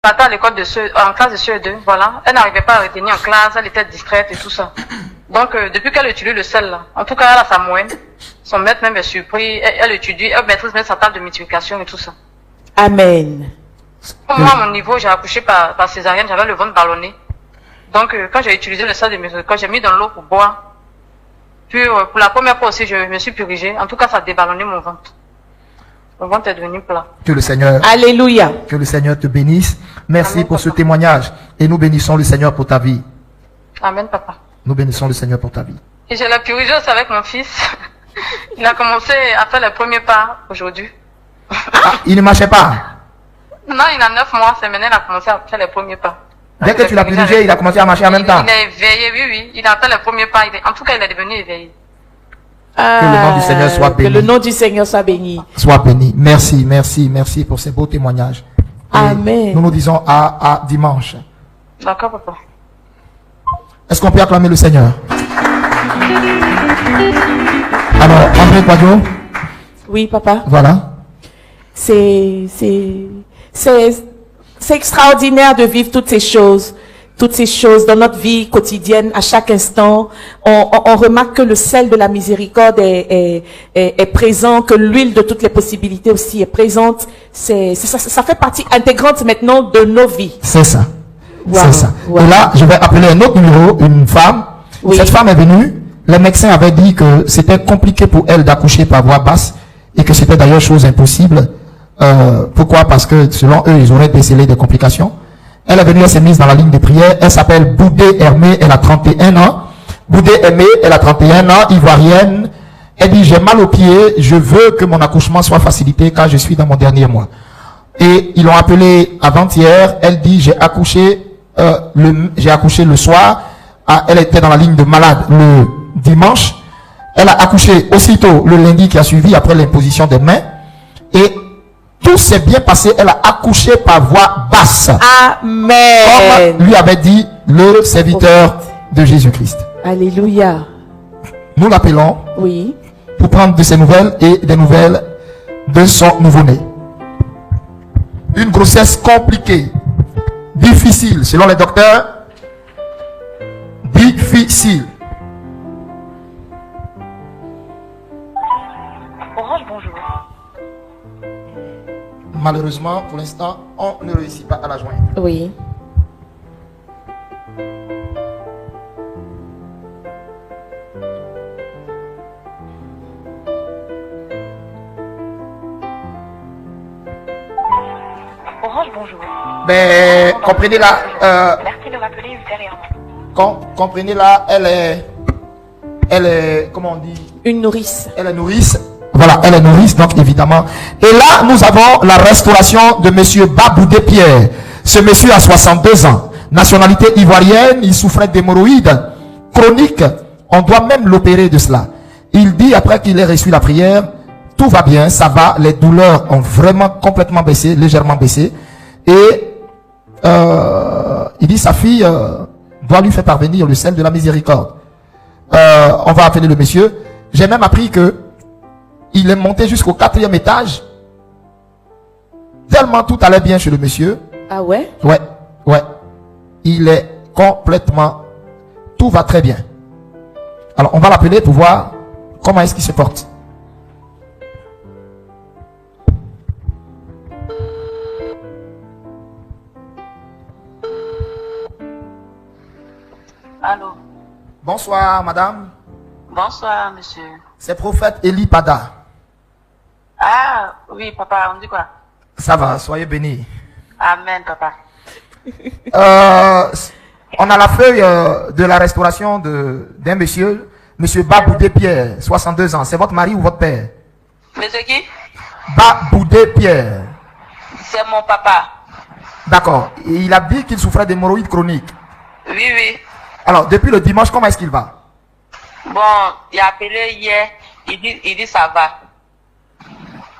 partait à l'école en classe de CE2, voilà. Elle n'arrivait pas à retenir en classe, elle était distraite et tout ça. Donc, depuis qu'elle étudie le sel, là, en tout cas, elle a sa moyenne. Son maître même est surpris, elle étudie, elle maîtrise même sa table de multiplication et tout ça. Amen. Moi, à mon niveau, j'ai accouché par césarienne, j'avais le ventre ballonné. Donc, quand j'ai utilisé le sel de miséricorde, j'ai mis dans l'eau pour boire. Puis, pour la première fois aussi, je me suis purgée. En tout cas, ça a déballonné mon ventre. Mon ventre est devenu plat. Que le Seigneur, Alléluia. que le Seigneur te bénisse. Merci Amen, pour ce papa. témoignage. Et nous bénissons le Seigneur pour ta vie. Amen, papa. Nous bénissons le Seigneur pour ta vie. Et je l'ai purgé aussi avec mon fils. Il a commencé à faire les premiers pas aujourd'hui. Ah, il ne marchait pas. Non, il a 9 mois, c'est maintenant qu'il a commencé à faire les premiers pas. Dès que tu l'as purgé, il a commencé à marcher en même temps. Il est éveillé, oui. Il a fait les premiers pas. En tout cas, il est devenu éveillé. Que le nom du Seigneur soit béni. Que le nom du Seigneur soit béni. Sois béni. Merci, merci, merci pour ces beaux témoignages. Et Amen. nous nous disons à dimanche. D'accord, papa. Est-ce qu'on peut acclamer le Seigneur? Alors, André Quadro, Oui, papa. voilà. C'est extraordinaire de vivre toutes ces choses dans notre vie quotidienne, à chaque instant. On remarque que le sel de la miséricorde est présent, que l'huile de toutes les possibilités aussi est présente. Ça fait partie intégrante maintenant de nos vies. C'est ça. Wow. C'est ça. Wow. Et là, je vais appeler un autre numéro, une femme. Oui. Cette femme est venue. Les médecins avaient dit que c'était compliqué pour elle d'accoucher par voie basse et que c'était d'ailleurs chose impossible. Pourquoi? Parce que selon eux, ils auraient décelé des complications. Elle est venue, elle s'est mise dans la ligne de prière. Elle s'appelle Boudé Hermé, elle a 31 ans. Boudé Hermé, elle a 31 ans, ivoirienne. Elle dit, j'ai mal aux pieds, je veux que mon accouchement soit facilité car je suis dans mon dernier mois. Et ils l'ont appelée avant-hier. Elle dit, j'ai accouché le soir. Elle était dans la ligne de malade le dimanche. Elle a accouché aussitôt le lundi qui a suivi après l'imposition des mains. Et tout s'est bien passé. Elle a accouché par voie basse. Amen. Comme lui avait dit le serviteur de Jésus-Christ. Alléluia. Nous l'appelons Oui. pour prendre de ses nouvelles et des nouvelles de son nouveau-né. Une grossesse compliquée, difficile, selon les docteurs. Difficile. Orange, bonjour. Malheureusement, pour l'instant, on ne réussit pas à la joindre. Oui. Orange, bonjour. Mais comprenez-la, Merci de m'appeler ultérieurement. comprenez-la, elle est, comment on dit, Une nourrice. elle est nourrice. Voilà, elle est nourrice, donc évidemment. Et là, nous avons la restauration de monsieur Baboudé Pierre. Ce monsieur a 62 ans. Nationalité ivoirienne, il souffrait d'hémorroïdes chroniques. On doit même l'opérer de cela. Il dit, après qu'il ait reçu la prière, tout va bien, ça va. Les douleurs ont vraiment complètement baissé, légèrement baissé. Et il dit, sa fille doit lui faire parvenir le sel de la miséricorde. On va appeler le monsieur. J'ai même appris que il est monté jusqu'au 4e étage. Tellement tout allait bien chez le monsieur. Ah ouais? Ouais. Il est complètement... Tout va très bien. Alors, on va l'appeler pour voir comment est-ce qu'il se porte. Allô. Bonsoir, madame. Bonsoir, monsieur. C'est prophète Eli Pada. Ah, oui, papa, on dit quoi? Ça va, soyez bénis. Amen, papa. On a la feuille de la restauration d'un monsieur, monsieur Baboudé Pierre, 62 ans. C'est votre mari ou votre père? Monsieur qui? Baboudé Pierre. C'est mon papa. D'accord. Et il a dit qu'il souffrait d'hémorroïdes chroniques. Oui. Alors, depuis le dimanche, comment est-ce qu'il va? Bon, il a appelé hier. Il dit ça va.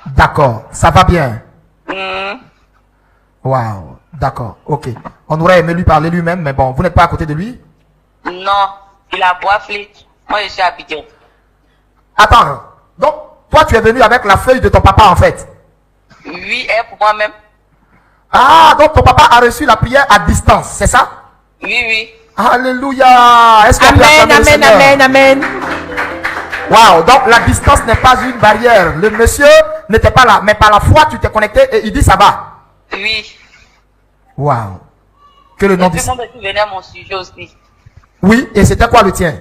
D'accord. Ça va bien. Mhm. Waouh. D'accord. Ok. On aurait aimé lui parler lui-même, mais bon, vous n'êtes pas à côté de lui? Non, il a boiflé. Moi, je suis à Abidjan. Attends. Donc, toi, tu es venu avec la feuille de ton papa, en fait? Oui, et pour moi-même. Ah, donc ton papa a reçu la prière à distance, c'est ça? Oui, oui. Alléluia. Est-ce qu'on peut Amen, acclamer le amen, Seigneur? amen, amen. Wow, donc la distance n'est pas une barrière. Le monsieur n'était pas là, mais par la foi, tu t'es connecté et il dit ça va. Oui. Wow. Que le Et nom du puis, mon petit venait à mon sujet aussi. Oui, et c'était quoi le tien?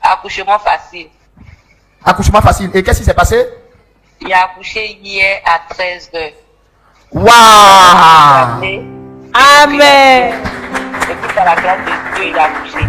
Accouchement facile. Accouchement facile. Et qu'est-ce qui s'est passé? Il a accouché hier à 13h. Wow. Amen. Et puis, par la grâce de Dieu, il a accouché.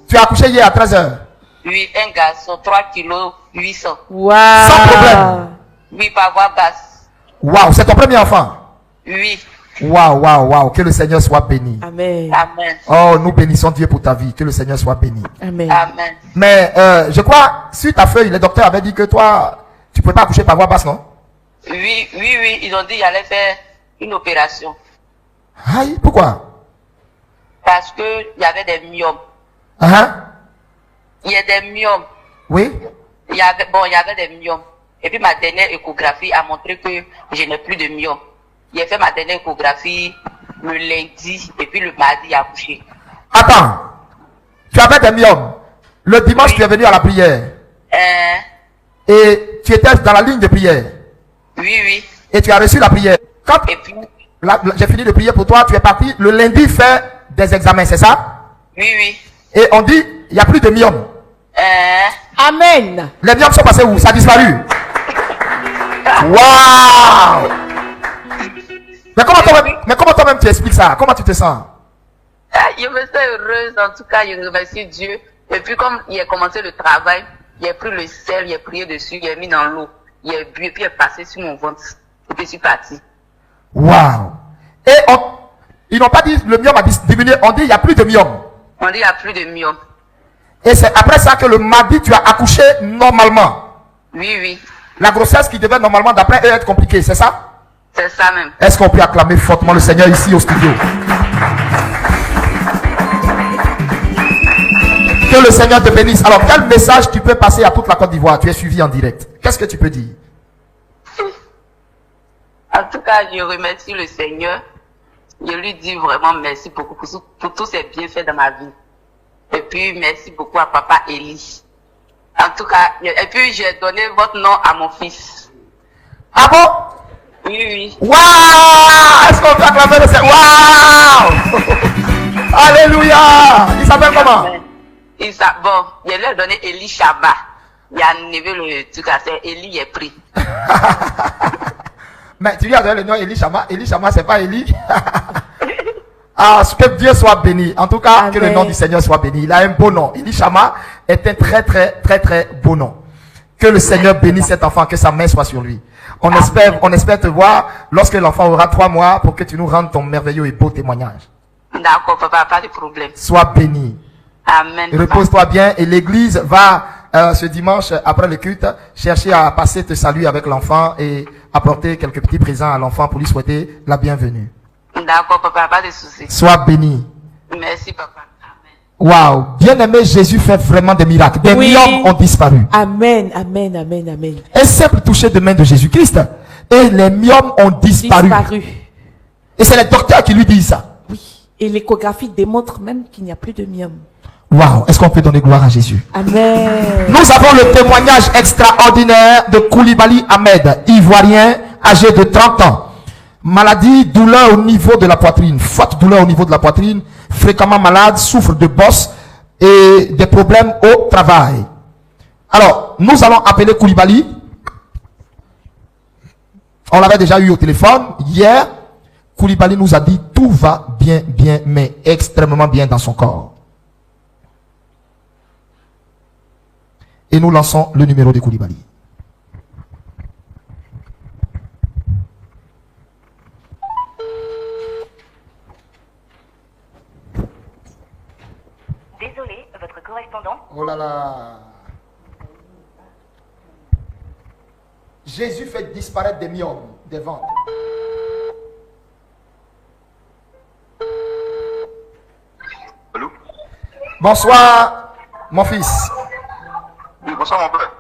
Tu as accouché hier à 13h. Oui, un garçon, 3 kilos 800. Wow. Sans problème. Oui, par voie basse. Wow, c'est ton premier enfant. Oui. Wow, wow, wow. Que le Seigneur soit béni. Amen. Amen. Oh, nous bénissons Dieu pour ta vie. Que le Seigneur soit béni. Amen. Amen. Mais je crois, sur ta feuille, le docteur avait dit que toi, tu ne peux pas accoucher par voie basse, non? Oui, oui, oui. Ils ont dit qu'il allait faire une opération. Aïe, pourquoi? Parce qu'il y avait des myomes. Hein? Il y a des myomes. Oui? Il y avait des myomes. Et puis ma dernière échographie a montré que je n'ai plus de myomes. J'ai fait ma dernière échographie le lundi et puis le mardi j'ai accouché. Attends. Tu avais des myomes. Le dimanche, oui. Tu es venu à la prière. Et tu étais dans la ligne de prière. Oui, oui. Et tu as reçu la prière. Quand et puis j'ai fini de prier pour toi, tu es parti le lundi faire des examens, c'est ça? Oui, oui. Et on dit, il n'y a plus de myomes. Amen. Les myomes sont passés où? Ça a disparu. Waouh! Mais comment toi-même tu expliques ça? Comment tu te sens? Je me sens heureuse. En tout cas, je remercie Dieu. Et puis comme il a commencé le travail, il a pris le sel, il a prié dessus, il a mis dans l'eau, il a bu et puis il est passé sur mon ventre. Et puis je suis parti. Waouh! Et ils n'ont pas dit le myome a diminué, on dit il n'y a plus de myome. On dit il n'y a plus de myome. Et c'est après ça que le mardi tu as accouché normalement. Oui, oui. La grossesse qui devait normalement d'après eux être compliquée, c'est ça? C'est ça même. Est-ce qu'on peut acclamer fortement le Seigneur ici au studio? Que le Seigneur te bénisse. Alors quel message tu peux passer à toute la Côte d'Ivoire? Tu es suivi en direct. Qu'est-ce que tu peux dire? En tout cas, je remercie le Seigneur. Je lui dis vraiment merci beaucoup pour tous ses bienfaits dans ma vie. Et puis merci beaucoup à papa Élie. En tout cas, et puis j'ai donné votre nom à mon fils. Ah bon? Oui, oui. Waouh! Est-ce qu'on peut acclamer le Seigneur? Waouh! Alléluia! Il s'appelle comment? Bon, je lui ai donné Élie Chaba. Il a enlevé le truc à faire. Élie est pris. Mais tu lui as donné le nom Élie Chama. Élie Chama, c'est pas Élie. Ah, que Dieu soit béni. En tout cas, amen. Que le nom du Seigneur soit béni. Il a un beau nom. Élie Chama est un très, très, très, très beau nom. Que le Seigneur bénisse cet enfant, que sa main soit sur lui. On espère te voir lorsque l'enfant aura 3 mois pour que tu nous rendes ton merveilleux et beau témoignage. D'accord, papa, pas de problème. Sois béni. Amen. Repose-toi bien et l'église va, ce dimanche, après le culte, chercher à passer te saluer avec l'enfant et apporter quelques petits présents à l'enfant pour lui souhaiter la bienvenue. D'accord, papa, pas de soucis. Sois béni. Merci, papa. Waouh, bien-aimé, Jésus fait vraiment des miracles. Des myomes ont disparu. Amen, amen, amen, amen. Un simple toucher de main de Jésus-Christ et les myomes ont disparu. Et c'est les docteurs qui lui disent ça. Oui, et l'échographie démontre même qu'il n'y a plus de myome. Waouh, est-ce qu'on peut donner gloire à Jésus? Amen. Nous avons le témoignage extraordinaire de Koulibaly Ahmed, ivoirien, âgé de 30 ans. Maladie, douleur au niveau de la poitrine, forte douleur au niveau de la poitrine, fréquemment malade, souffre de bosse et des problèmes au travail. Alors, nous allons appeler Koulibaly. On l'avait déjà eu au téléphone hier. Koulibaly nous a dit tout va bien, mais extrêmement bien dans son corps. Et nous lançons le numéro de Koulibaly. Désolé, votre correspondant. Oh là là. Jésus fait disparaître des myomes, des ventres. Allô? Bonsoir, mon fils. Oui, bonsoir mon père.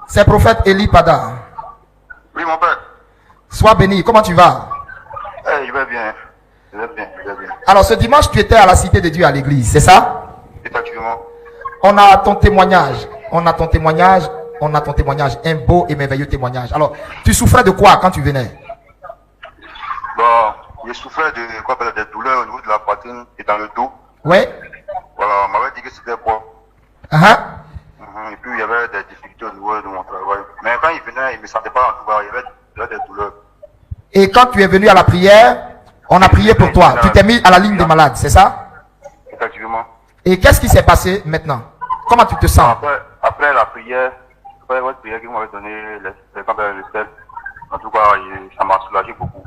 C'est prophète Eli Pada. Oui, mon père. Sois béni, comment tu vas? vais bien, je vais bien. Alors, ce dimanche, tu étais à la Cité de Dieu à l'église, c'est ça? Effectivement. On a ton témoignage. On a ton témoignage. On a ton témoignage. Un beau et merveilleux témoignage. Alors, tu souffrais de quoi quand tu venais? Bon, je souffrais de quoi appelle des douleurs au niveau de la poitrine et dans le dos. Oui. Voilà, on m'avait dit que c'était quoi. Et puis il y avait des difficultés au niveau de mon travail. Mais quand il venait, il ne me sentait pas en tout cas, il y avait des douleurs. Et quand tu es venu à la prière, on a prié pour toi. Tu t'es mis à la ligne des malades, c'est ça? Effectivement. Et qu'est-ce qui s'est passé maintenant? Comment tu te sens? Après la prière, après votre prière qui m'avait donné le sel, en tout cas, ça m'a soulagé beaucoup.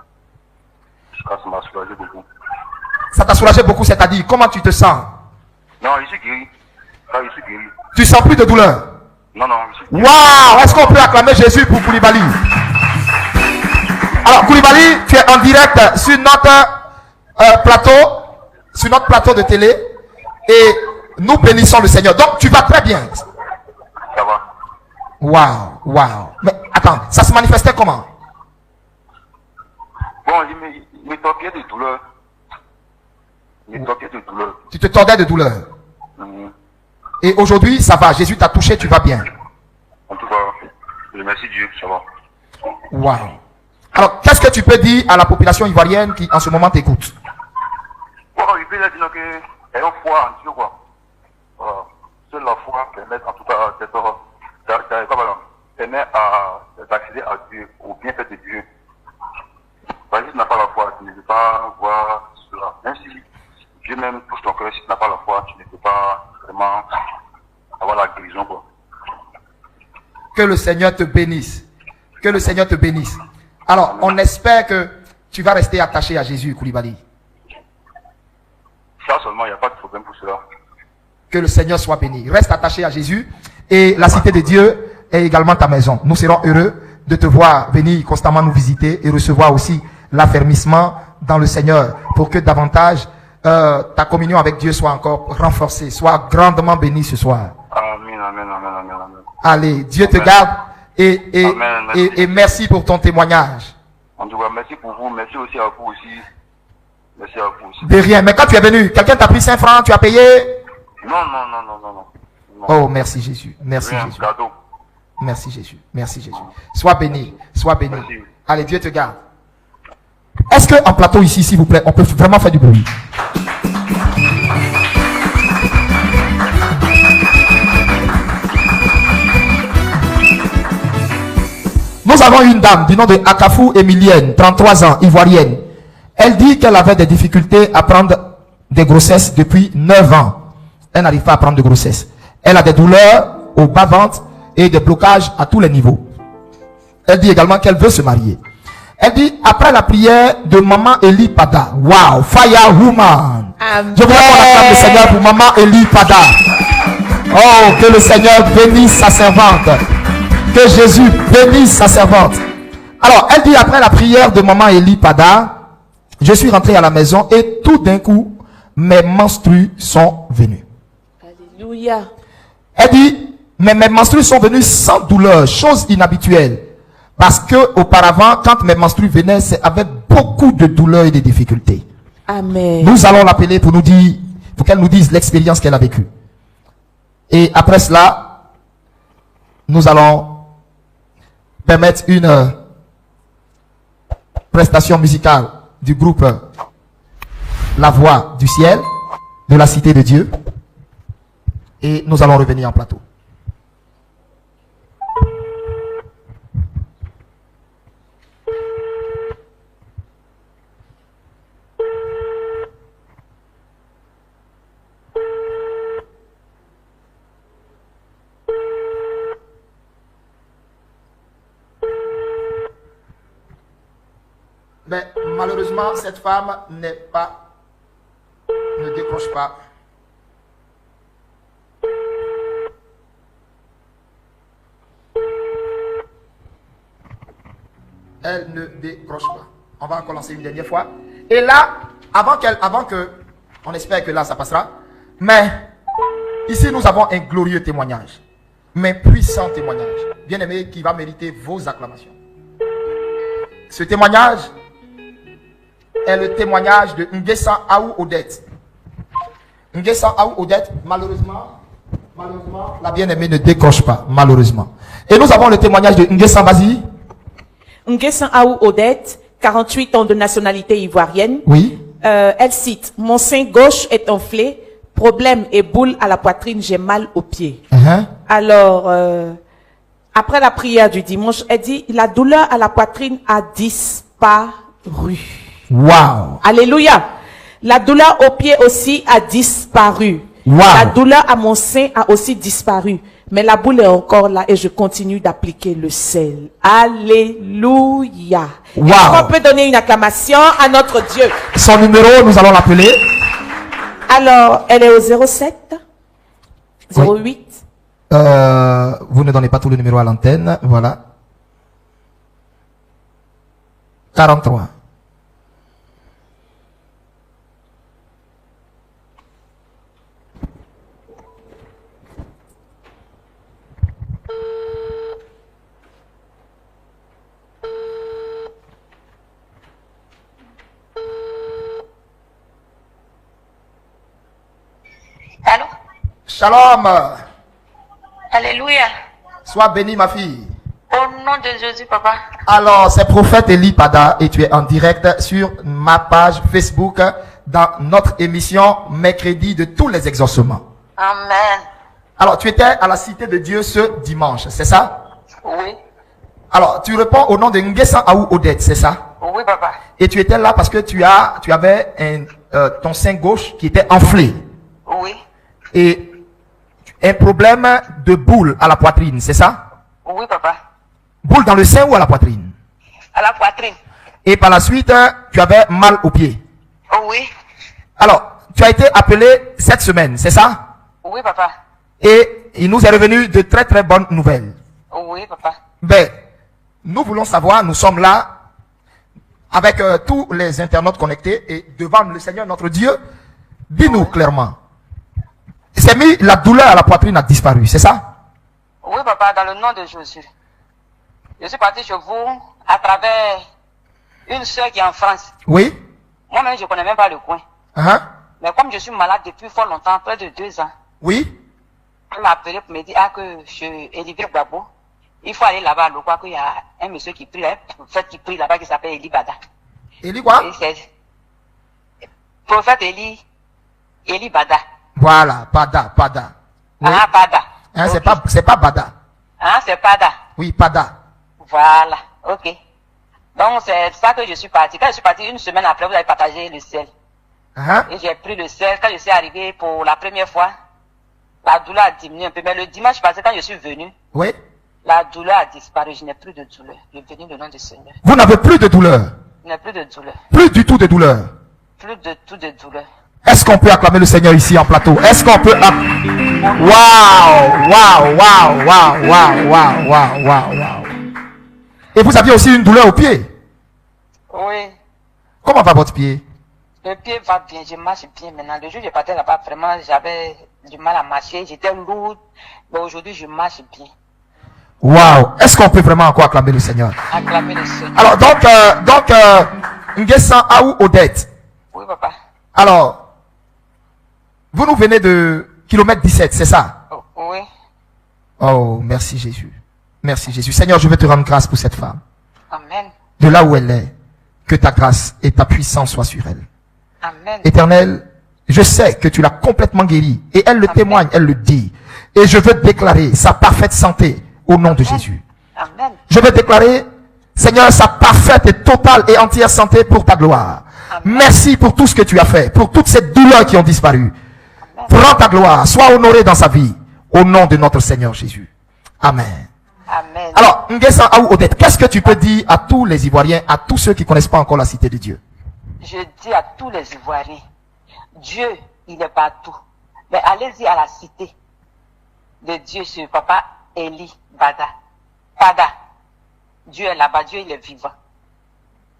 Ça m'a soulagé beaucoup. Ça t'a soulagé beaucoup, c'est-à-dire, comment tu te sens? Non, je suis guéri. Là, je suis guéri. Tu sens plus de douleur? Non, non, je suis guéri. Waouh! Est-ce qu'on peut acclamer Jésus pour Koulibaly? Alors, Koulibaly, tu es en direct sur notre plateau de télé et nous bénissons le Seigneur. Donc, tu vas très bien. Ça va. Waouh, waouh. Mais attends, ça se manifestait comment? Bon, il me torpillait de douleur. Tu te tordais de douleur. Et aujourd'hui, ça va. Jésus t'a touché, tu vas bien. En tout cas, je remercie Dieu, ça va. Waouh. Alors, qu'est-ce que tu peux dire à la population ivoirienne qui, en ce moment, t'écoute? Bon, il peut dire que ayons foi en Dieu, quoi. Voilà. Seule la foi permet, en tout cas, permet d'accéder à Dieu, au bienfait de Dieu. Si tu n'as pas la foi, tu ne peux pas voir cela. Même si Dieu même touche ton cœur, si tu n'as pas la foi, tu ne peux pas vraiment avoir la guérison, quoi. Que le Seigneur te bénisse. Que le Seigneur te bénisse. Alors, on espère que tu vas rester attaché à Jésus, Koulibaly. Ça seulement, il n'y a pas de problème pour cela. Que le Seigneur soit béni. Reste attaché à Jésus. Et la Cité de Dieu est également ta maison. Nous serons heureux de te voir venir constamment nous visiter et recevoir aussi l'affermissement dans le Seigneur pour que davantage ta communion avec Dieu soit encore renforcée, soit grandement bénie ce soir. Amen, amen, amen, amen, amen. Allez, Dieu te garde et merci pour ton témoignage. En tout cas, merci pour vous, merci aussi à vous aussi. Merci à vous aussi. De rien, mais quand tu es venu, quelqu'un t'a pris 5 francs, tu as payé? Non. Oh, merci Jésus, merci Rien, Jésus. cadeau. Merci Jésus, merci Jésus. Sois béni, sois béni. Merci. Allez, Dieu te garde. Est-ce qu'en plateau ici, s'il vous plaît, on peut vraiment faire du bruit? Nous avons une dame du nom de Akafou Emilienne, 33 ans, ivoirienne. Elle dit qu'elle avait des difficultés à prendre des grossesses depuis 9 ans. Elle n'arrive pas à prendre de grossesse. Elle a des douleurs au bas-ventre et des blocages à tous les niveaux. Elle dit également qu'elle veut se marier. Elle dit, après la prière de Maman Eli Pada, wow, Fire Woman. Amen. Je voudrais qu'on acclame le Seigneur pour Maman Eli Pada. Oh, que le Seigneur bénisse sa servante. Que Jésus bénisse sa servante. Alors, elle dit, après la prière de Maman Eli Pada, je suis rentré à la maison et tout d'un coup, mes menstrues sont venues. Alléluia. Elle dit, mais mes menstrues sont venues sans douleur, chose inhabituelle. Parce que auparavant, quand mes menstrues venaient, c'est avec beaucoup de douleur et de difficultés. Amen. Nous allons l'appeler pour nous dire, pour qu'elle nous dise l'expérience qu'elle a vécue. Et après cela, nous allons permettre une prestation musicale du groupe La Voix du Ciel, de la Cité de Dieu. Et nous allons revenir en plateau. Mais malheureusement, cette femme ne décroche pas. Elle ne décroche pas. On va encore lancer une dernière fois. Et là, avant que, on espère que là ça passera. Mais ici nous avons un glorieux témoignage, mais puissant témoignage, bien aimé, qui va mériter vos acclamations. Ce témoignage est le témoignage de Nguessan Aou Odette. Nguessan Aou Odette, malheureusement, la bien-aimée ne décroche pas, malheureusement. Et nous avons le témoignage de Nguessan Bazi. Nguessan Aou Odette, 48 ans de nationalité ivoirienne. Oui. Elle cite, mon sein gauche est enflé, problème et boule à la poitrine, j'ai mal aux pieds. Alors, après la prière du dimanche, elle dit, la douleur à la poitrine a disparu. Wow. Alléluia. La douleur aux pieds aussi a disparu. Wow. La douleur à mon sein a aussi disparu. Mais la boule est encore là et je continue d'appliquer le sel. Alléluia. Wow. Est-ce qu'on peut donner une acclamation à notre Dieu? Son numéro, nous allons l'appeler. Alors, elle est au 07 08. Vous ne donnez pas tout le numéro à l'antenne. Voilà. 43. Allô? Shalom. Alléluia. Sois bénie, ma fille. Au nom de Jésus, papa. Alors, c'est prophète Eli Pada et tu es en direct sur ma page Facebook dans notre émission Mercredi de tous les exaucements. Amen. Alors, tu étais à la Cité de Dieu ce dimanche, c'est ça? Oui. Alors, tu réponds au nom de Nguessan Aou Odette, c'est ça? Oui, papa. Et tu étais là parce que tu avais ton sein gauche qui était enflé. Oui. Et un problème de boule à la poitrine, c'est ça? Oui, papa. Boule dans le sein ou à la poitrine? À la poitrine. Et par la suite, tu avais mal aux pieds. Oh, oui. Alors, tu as été appelé cette semaine, c'est ça? Oui, papa. Et il nous est revenu de très très bonnes nouvelles. Oui, papa. Ben, nous voulons savoir, nous sommes là avec tous les internautes connectés et devant le Seigneur notre Dieu. Dis-nous clairement. C'est mis, la douleur à la poitrine a disparu, c'est ça? Oui, papa, dans le nom de Jésus. Je suis parti chez vous à travers une soeur qui est en France. Oui. Moi-même, je ne connais même pas le coin. Mais comme je suis malade depuis fort longtemps, près de 2 ans, Oui. elle m'a appelé pour me dire que chez Olivier Gbagbo, il faut aller là-bas, quoi, qu'il y a un monsieur qui prie, un prophète qui prie là-bas qui s'appelle Eli Bada. Eli quoi? Et c'est prophète Eli Bada. Voilà, Pada. Oui. Ah, Bada. Hein, Ok. c'est pas Bada. Ah, c'est Bada. Oui, Pada. Voilà, ok. Donc, c'est ça que je suis parti. Quand je suis parti, une semaine après, vous avez partagé le sel. Et j'ai pris le sel. Quand je suis arrivé pour la première fois, la douleur a diminué un peu. Mais le dimanche passé, quand je suis venu, Oui. la douleur a disparu. Je n'ai plus de douleur. Je suis venu le nom du Seigneur. Vous n'avez plus de douleur. Je n'ai plus de douleur. Plus du tout de douleur. Plus de tout de douleur. Est-ce qu'on peut acclamer le Seigneur ici en plateau? Est-ce qu'on peut Waouh. Et vous aviez aussi une douleur au pied. Oui. Comment va votre pied? Le pied va bien, je marche bien maintenant. Le jour où je partais là-bas, vraiment, j'avais du mal à marcher. J'étais lourde. Mais aujourd'hui, je marche bien. Waouh. Est-ce qu'on peut vraiment encore acclamer le Seigneur? Acclamer le Seigneur. Alors, donc, Nguessan Aou Odette. Oui, papa. Alors, vous nous venez de kilomètre 17, c'est ça? Oui. Oh, merci Jésus. Merci Jésus. Seigneur, je veux te rendre grâce pour cette femme. Amen. De là où elle est, que ta grâce et ta puissance soient sur elle. Amen. Éternel, je sais que tu l'as complètement guérie. Et elle le témoigne, elle le dit. Et je veux déclarer sa parfaite santé au nom de Jésus. Amen. Je veux déclarer, Seigneur, sa parfaite et totale et entière santé pour ta gloire. Amen. Merci pour tout ce que tu as fait, pour toutes ces douleurs qui ont disparu. Prends ta gloire, sois honoré dans sa vie, au nom de notre Seigneur Jésus. Amen. Amen. Alors, Nguessan Aou Odette, qu'est-ce que tu peux dire à tous les Ivoiriens, à tous ceux qui ne connaissent pas encore la cité de Dieu? Je dis à tous les Ivoiriens, Dieu, il est partout. Mais allez-y à la cité de Dieu sur papa Eli Bada. Bada. Dieu est là-bas, Dieu il est vivant.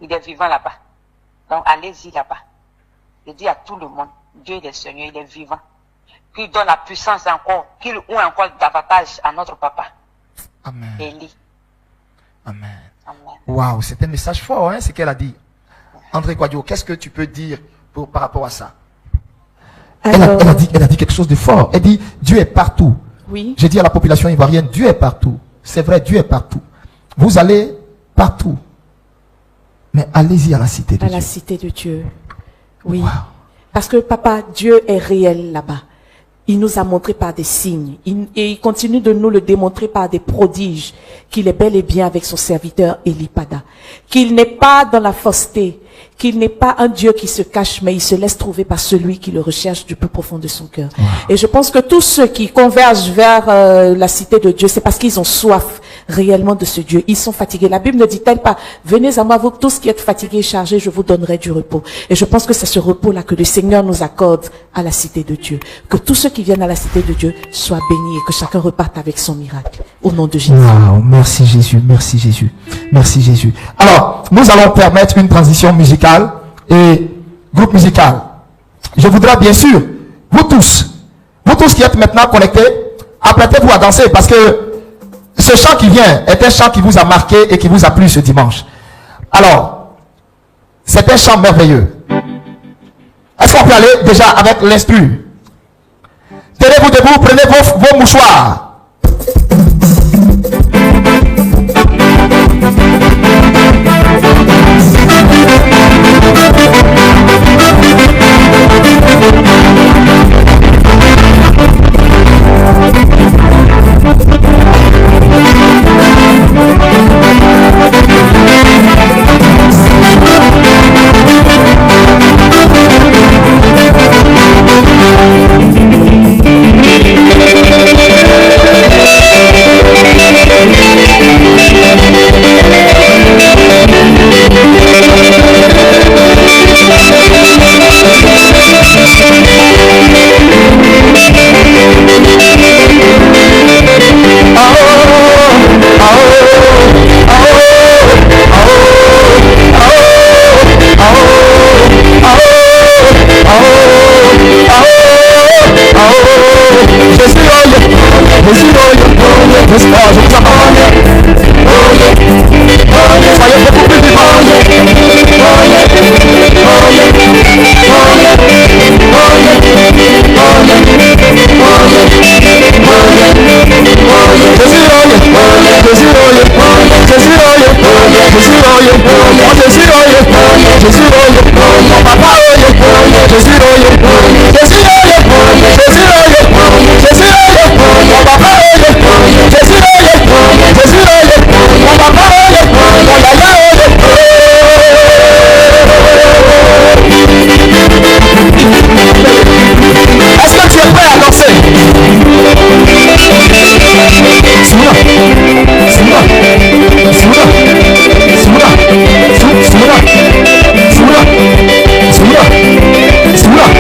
Il est vivant là-bas. Donc allez-y là-bas. Je dis à tout le monde, Dieu il est Seigneur, il est vivant. Qu'il donne la puissance encore, qu'il ouvre encore davantage à notre papa. Amen. Eli. Amen. Amen. Waouh, c'est un message fort, hein, ce qu'elle a dit. André Kouadio, qu'est-ce que tu peux dire par rapport à ça? Alors, Elle a dit quelque chose de fort. Elle dit, Dieu est partout. oui. J'ai dit à la population ivoirienne, Dieu est partout. C'est vrai, Dieu est partout. Vous allez partout. Mais allez-y à la cité de À Dieu. la cité de Dieu. Oui. Wow. Parce que papa, Dieu est réel là-bas. Il nous a montré par des signes. Et il continue de nous le démontrer par des prodiges qu'il est bel et bien avec son serviteur Elipada. Qu'il n'est pas dans la fausseté. Qu'il n'est pas un Dieu qui se cache, mais il se laisse trouver par celui qui le recherche du plus profond de son cœur. Wow. Et je pense que tous ceux qui convergent vers la cité de Dieu, c'est parce qu'ils ont soif réellement de ce Dieu. Ils sont fatigués. La Bible ne dit-elle pas, venez à moi, vous tous qui êtes fatigués et chargés, je vous donnerai du repos. Et je pense que c'est ce repos-là que le Seigneur nous accorde à la cité de Dieu. Que tous ceux qui viennent à la cité de Dieu soient bénis et que chacun reparte avec son miracle. Au nom de Jésus. Wow, merci Jésus, merci Jésus, merci Jésus. Alors, nous allons permettre une transition musicale et groupe musical. Je voudrais bien sûr, vous tous qui êtes maintenant connectés, apprêtez-vous à danser parce que ce chant qui vient est un chant qui vous a marqué et qui vous a plu ce dimanche. Alors, c'est un chant merveilleux. Est-ce qu'on peut aller déjà avec l'instru? Tenez-vous debout, prenez vos mouchoirs. Segura.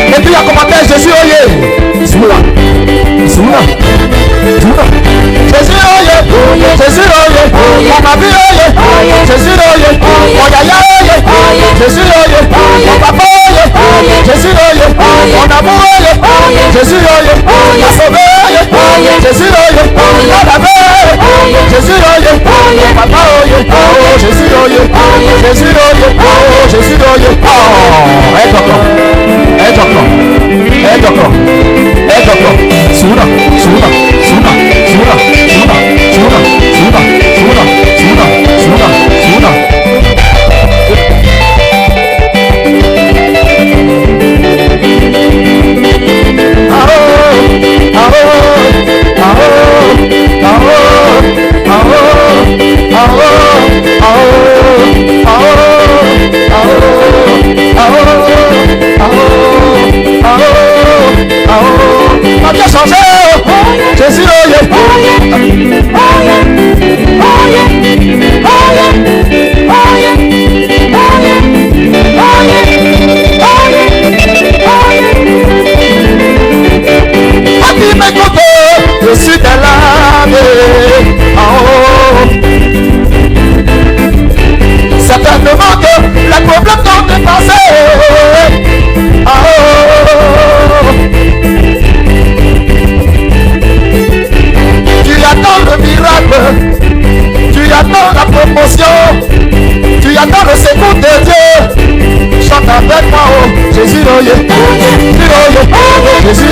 Jésus,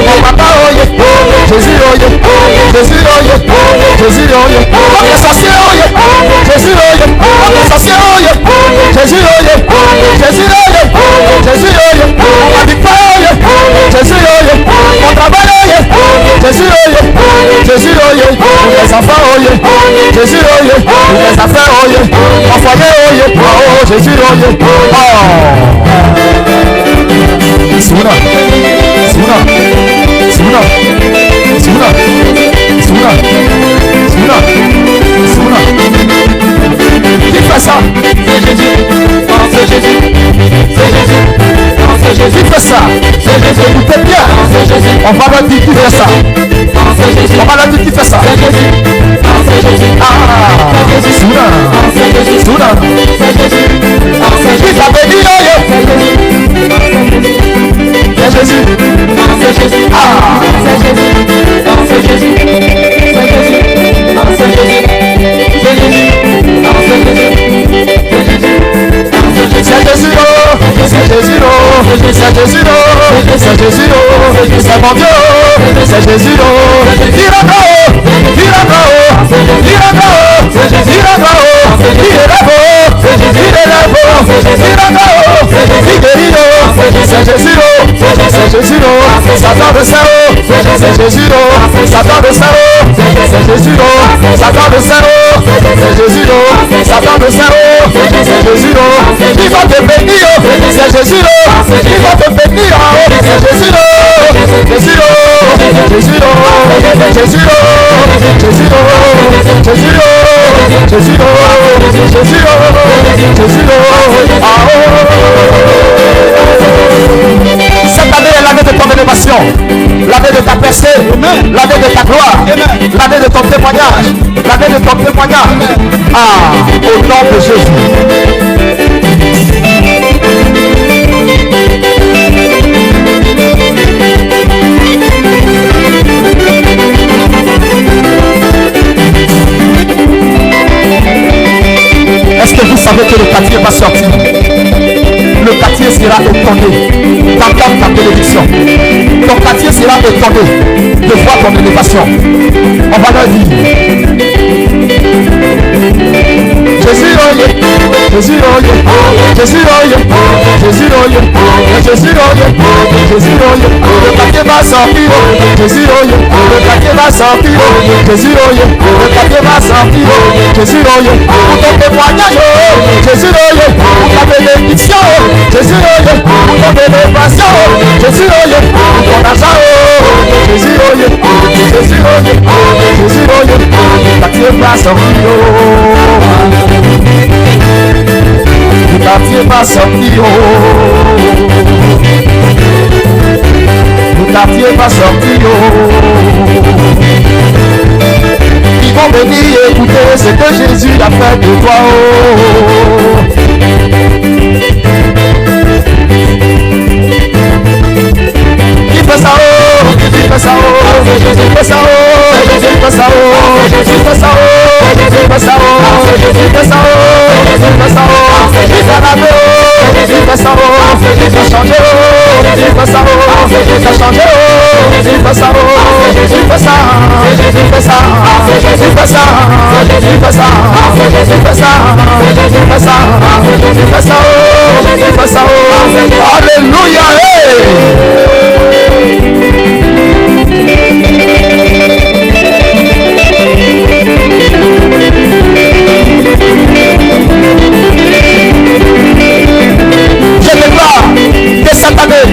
mon papa, Jésus, Jésus, Jésus, on est sorcier, Jésus, on est sorcier, Jésus, Jésus, Jésus, on habite pas, Jésus, on travaille, Jésus, Jésus, les enfants, Jésus, les affaires, mon foyer, oh Jésus, Suna, Suna, Suna, Suna, Suna, Suna, Suna. Qui fait ça? C'est Jésus. C'est Jésus. C'est Jésus. C'est Jésus. Qui fait ça? C'est Jésus. Écoutez bien. C'est Jésus. On va leur dire qui fait ça. C'est Jésus. On va leur dire qui fait ça. C'est Jésus. C'est Jésus. Ah. C'est Jésus. Suna. C'est Jésus. Suna. C'est Jésus. Qui t'avait dit c'est Jésus, c'est Jésus, ah, c'est Jésus, c'est Jésus, c'est Jésus, c'est Jésus, c'est Jésus, c'est Jésus, c'est Jésus, c'est Jésus, c'est Jésus, c'est Jésus, c'est mon Dieu, c'est Jésus, il c'est Jésus, c'est Jésus, Satan de Sao, c'est Jésus, Satan de Sao, c'est Jésus, Satan de Sao, c'est Jésus, Satan de Sao, c'est Jésus, il va te bénir, c'est Jésus, il va te bénir, c'est Jésus, Jésus, Jésus, Jésus, Jésus, Jésus, Jésus, cette année est l'année de ton élévation, l'année de ta percée, l'année de ta gloire, l'année de ton témoignage, l'année de ton témoignage. Ah, au nom de Jésus. Est-ce que vous savez que le quartier va sortir? Le quartier sera étonné d'entendre ta bénédiction. Ton quartier sera étonné de voir ton élévation. On va leur dire Jésus, Jésus, Jésus, Jésus, Jésus, Jésus, le quartier va sortir. Jésus, le quartier va sortir. Jésus, le quartier va sortir. Jésus, pour ton témoignage, Jésus, pour ta bénédiction, Jésus, pour ton élévation, Jésus, pour ton argent, Jésus, Jésus, Jésus, le quartier va sortir. Le quartier va sortir. Le quartier va sortir. Ils vont venir écouter ce que Jésus a fait de toi. Qui fait ça? Qui fait ça? Jésus fait ça. Jésus fait ça. Jésus fait ça. Jésus fait ça. Jésus fait ça. Jésus fait ça. Jésus fait la vie. Jésus fait ça. Jésus fait changer. Jésus fait ça. Jésus fait changer. Jésus fait ça. Jésus fait ça. Jésus fait ça. Jésus fait ça. Jésus fait ça. Jésus fait ça. Jésus fait ça. Jésus fait ça. Jésus fait ça. Alléluia. Je déclare que cette année,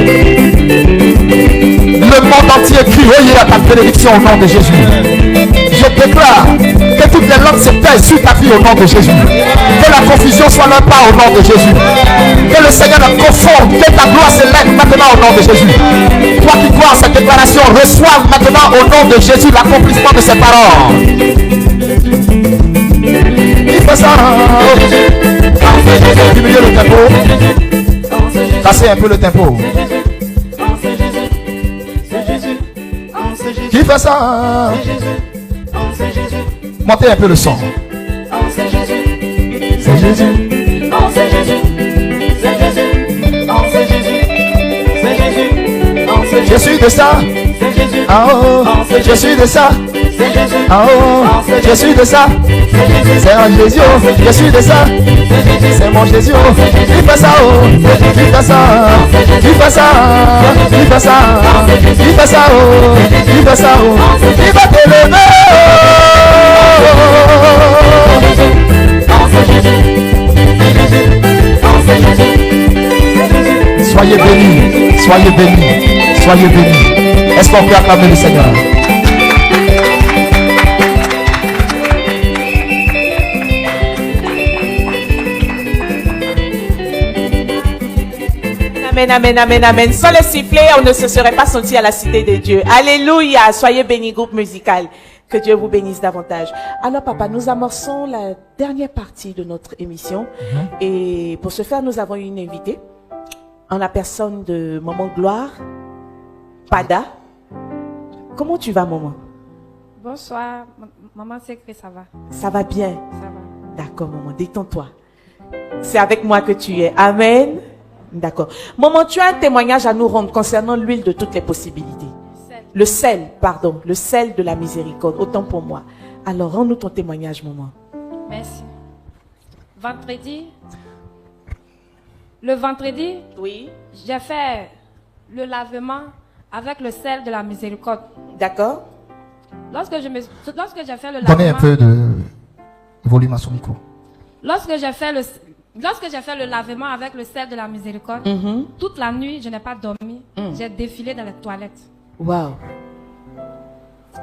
le monde entier crie à ta bénédiction au nom de Jésus. Je déclare que toutes les langues se taisent sur ta vie au nom de Jésus. Que la confusion soit leur part au nom de Jésus. Que le Seigneur la confonde. Que ta gloire s'élève maintenant au nom de Jésus. Toi qui crois en cette déclaration, reçois maintenant au nom de Jésus l'accomplissement de ces paroles. Il fait ça. Diminuez le tempo. Cassez un peu le tempo. Qui fait ça? Montez un peu le son. C'est Jésus. C'est Jésus. C'est Jésus. C'est Jésus. C'est Jésus. je suis de ça. Ah oh, je suis de ça. Ah oh, je suis de ça. C'est un Jésus, je suis de ça. C'est mon Jésus, il fait ça, oh, il fait ça, il fait ça, il fait ça, il fait ça, oh, il fait ça, oh, il va te lever. Soyez bénis, soyez bénis, soyez bénis. Est-ce qu'on peut acclamer le Seigneur? Amen, amen, amen, amen. Sans le sifflet, on ne se serait pas senti à la cité de Dieu. Alléluia. Soyez bénis, groupe musical. Que Dieu vous bénisse davantage. Alors, papa, nous amorçons la dernière partie de notre émission. Et pour ce faire, nous avons une invitée en la personne de Maman Gloire, Pada. Comment tu vas, maman? Bonsoir, maman, c'est que ça va. Ça va bien? Ça va. D'accord, maman, détends-toi. C'est avec moi que tu es. Amen. D'accord. Maman, tu as un témoignage à nous rendre concernant l'huile de toutes les possibilités. Le sel, pardon, le sel de la miséricorde, autant pour moi. Alors, rends-nous ton témoignage, maman. Merci. Le vendredi, Oui. j'ai fait le lavement avec le sel de la miséricorde. D'accord. Lorsque j'ai fait le Donnez un lavement, peu de volume à son micro. lorsque j'ai fait le lavement avec le sel de la miséricorde, toute la nuit, je n'ai pas dormi. J'ai défilé dans les toilettes. Wow.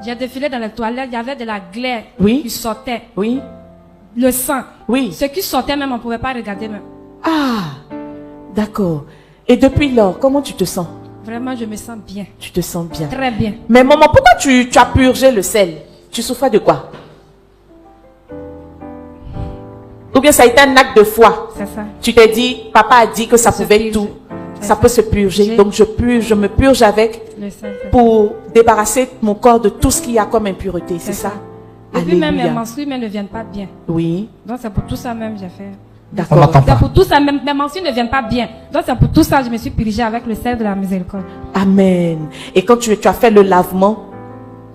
J'ai défilé dans les toilettes, il y avait de la glaire Oui. qui sortait, Oui. le sang. Oui. Ce qui sortait même, on ne pouvait pas regarder même. Ah, d'accord. Et depuis lors, comment tu te sens? Vraiment, je me sens bien. Tu te sens bien. Très bien. Mais maman, pourquoi tu as purgé le sel? Tu souffrais de quoi? Ou bien ça a été un acte de foi? C'est ça. Tu t'es dit, papa a dit que ça Se pouvait purge. tout. C'est Ça ça. peut se purger. J'ai- Donc je me purge avec Le sel, c'est ça. pour débarrasser mon corps de tout ce qu'il y a comme impureté. C'est ça? Et puis même mes Alléluia. menstrues même ne viennent pas bien. Oui. Donc c'est pour tout ça même j'ai fait. On D'accord. n'entend C'est pas. pour tout ça même mes menstrues ne viennent pas bien. Donc c'est pour tout ça que je me suis purgée avec le sel de la miséricorde. Amen. Et quand tu as fait le lavement,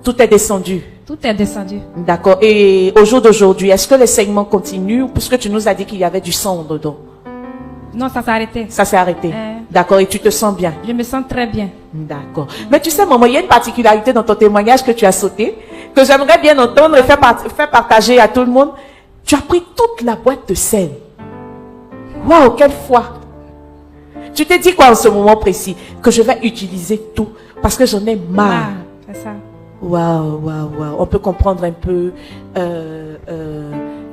tout est descendu. Tout est descendu. D'accord. Et au jour d'aujourd'hui, est-ce que les saignements continuent? Puisque tu nous as dit qu'il y avait du sang dedans. Non, ça s'est arrêté. Ça s'est arrêté. Euh. D'accord. Et tu te sens bien. Je me sens très bien. D'accord. Mais tu sais, maman, il y a une particularité dans ton témoignage que tu as sauté, que j'aimerais bien entendre et faire partager à tout le monde. Tu as pris toute la boîte de sel. Waouh, quelle foi. Tu t'es dit quoi en ce moment précis? Que je vais utiliser tout parce que j'en ai marre. Ah, c'est ça. Waouh, waouh, waouh. On peut comprendre un peu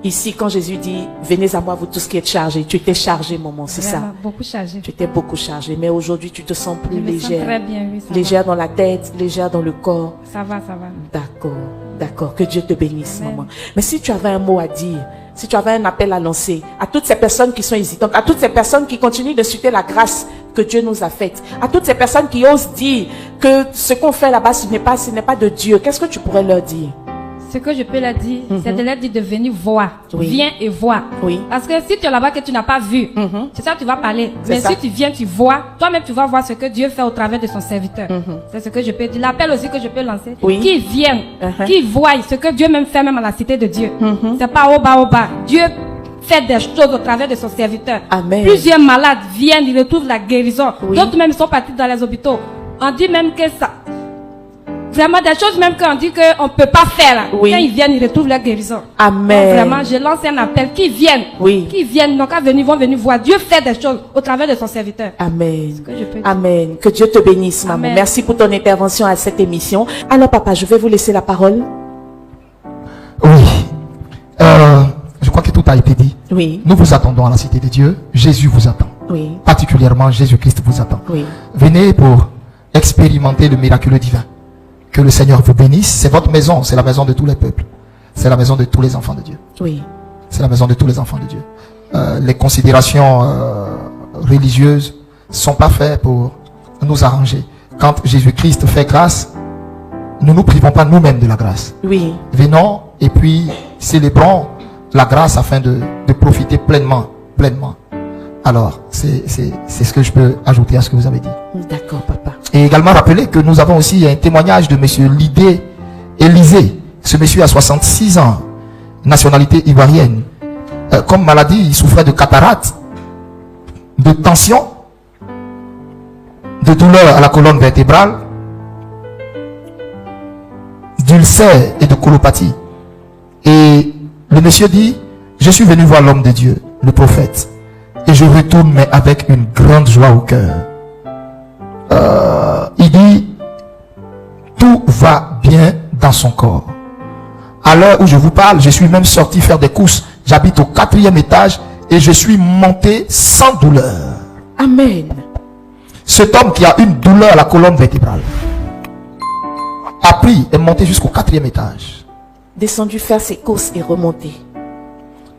ici quand Jésus dit venez à moi vous tous qui êtes chargés. Tu étais chargé, maman, c'est ça. Vraiment, beaucoup chargé. Tu étais beaucoup chargé, mais aujourd'hui tu te sens plus Je me sens légère. très bien, oui. Ça Légère dans la tête, légère dans le corps. va. Ça va, ça va. D'accord, d'accord. Que Dieu te bénisse, Amen. maman. Mais si tu avais un mot à dire, si tu avais un appel à lancer à toutes ces personnes qui sont hésitantes, à toutes ces personnes qui continuent de suivre la grâce que Dieu nous a faite, à toutes ces personnes qui osent dire que ce qu'on fait là-bas, ce n'est pas de Dieu, qu'est-ce que tu pourrais leur dire? Ce que je peux leur dire, c'est de leur dire de venir voir. Oui. Viens et vois. Oui. Parce que si tu es là-bas que tu n'as pas vu, c'est ça que tu vas parler. C'est Mais ça. si tu viens, tu vois, toi-même tu vas voir ce que Dieu fait au travers de son serviteur. C'est ce que je peux dire. L'appel aussi que je peux lancer. Oui. Qui viennent, qui voient ce que Dieu même fait même à la cité de Dieu. C'est pas au bas. Dieu fait des choses au travers de son serviteur. Amen. Plusieurs malades viennent, ils retrouvent la guérison. Oui. D'autres même sont partis dans les hôpitaux. On dit même que ça... Vraiment des choses même qu'on dit qu'on ne peut pas faire. Là. Oui. Quand ils viennent, ils retrouvent leur guérison. Amen. Donc, vraiment, je lance un appel. Qui viennent. Oui. Qui viennent. Donc, vont venir voir. Dieu fait des choses au travers de son serviteur. Amen. que je peux dire. Amen. Que Dieu te bénisse, maman. Amen. Merci pour ton intervention à cette émission. Alors, papa, je vais vous laisser la parole. Oui. Je crois que tout a été dit. Oui. Nous vous attendons à la cité de Dieu. Jésus vous attend. Oui. Particulièrement, Jésus-Christ vous attend. Oui. Venez pour expérimenter le miraculeux divin. Que le Seigneur vous bénisse. C'est votre maison. C'est la maison de tous les peuples. C'est la maison de tous les enfants de Dieu. Oui. C'est la maison de tous les enfants de Dieu. Les considérations religieuses sont pas faites pour nous arranger. Quand Jésus-Christ fait grâce, ne nous privons pas nous-mêmes de la grâce. Oui. Venons et puis célébrons la grâce afin de profiter pleinement Alors, c'est ce que je peux ajouter à ce que vous avez dit. D'accord, papa. Et également rappeler que nous avons aussi un témoignage de monsieur Lidé Élysée. Ce monsieur a 66 ans, nationalité ivoirienne. Comme maladie, il souffrait de cataracte, de tension, de douleur à la colonne vertébrale, d'ulcère et de colopathie. Et le monsieur dit, je suis venu voir l'homme de Dieu, le prophète, et je retourne mais avec une grande joie au cœur. Il dit, tout va bien dans son corps. À l'heure où je vous parle, je suis même sorti faire des courses. J'habite au 4e étage et je suis monté sans douleur. Amen. Cet homme qui a une douleur à la colonne vertébrale a pris et monté jusqu'au 4e étage. Descendu faire ses courses et remonter.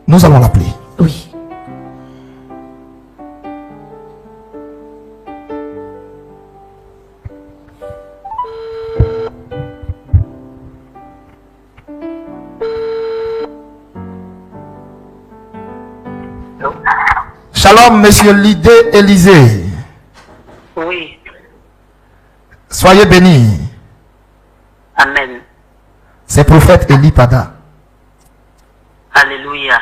Nous allons l'appeler. Oui. Shalom, monsieur Lidé Élysée. Oui. Soyez bénis. Amen. C'est prophète Eli Pada. Alléluia.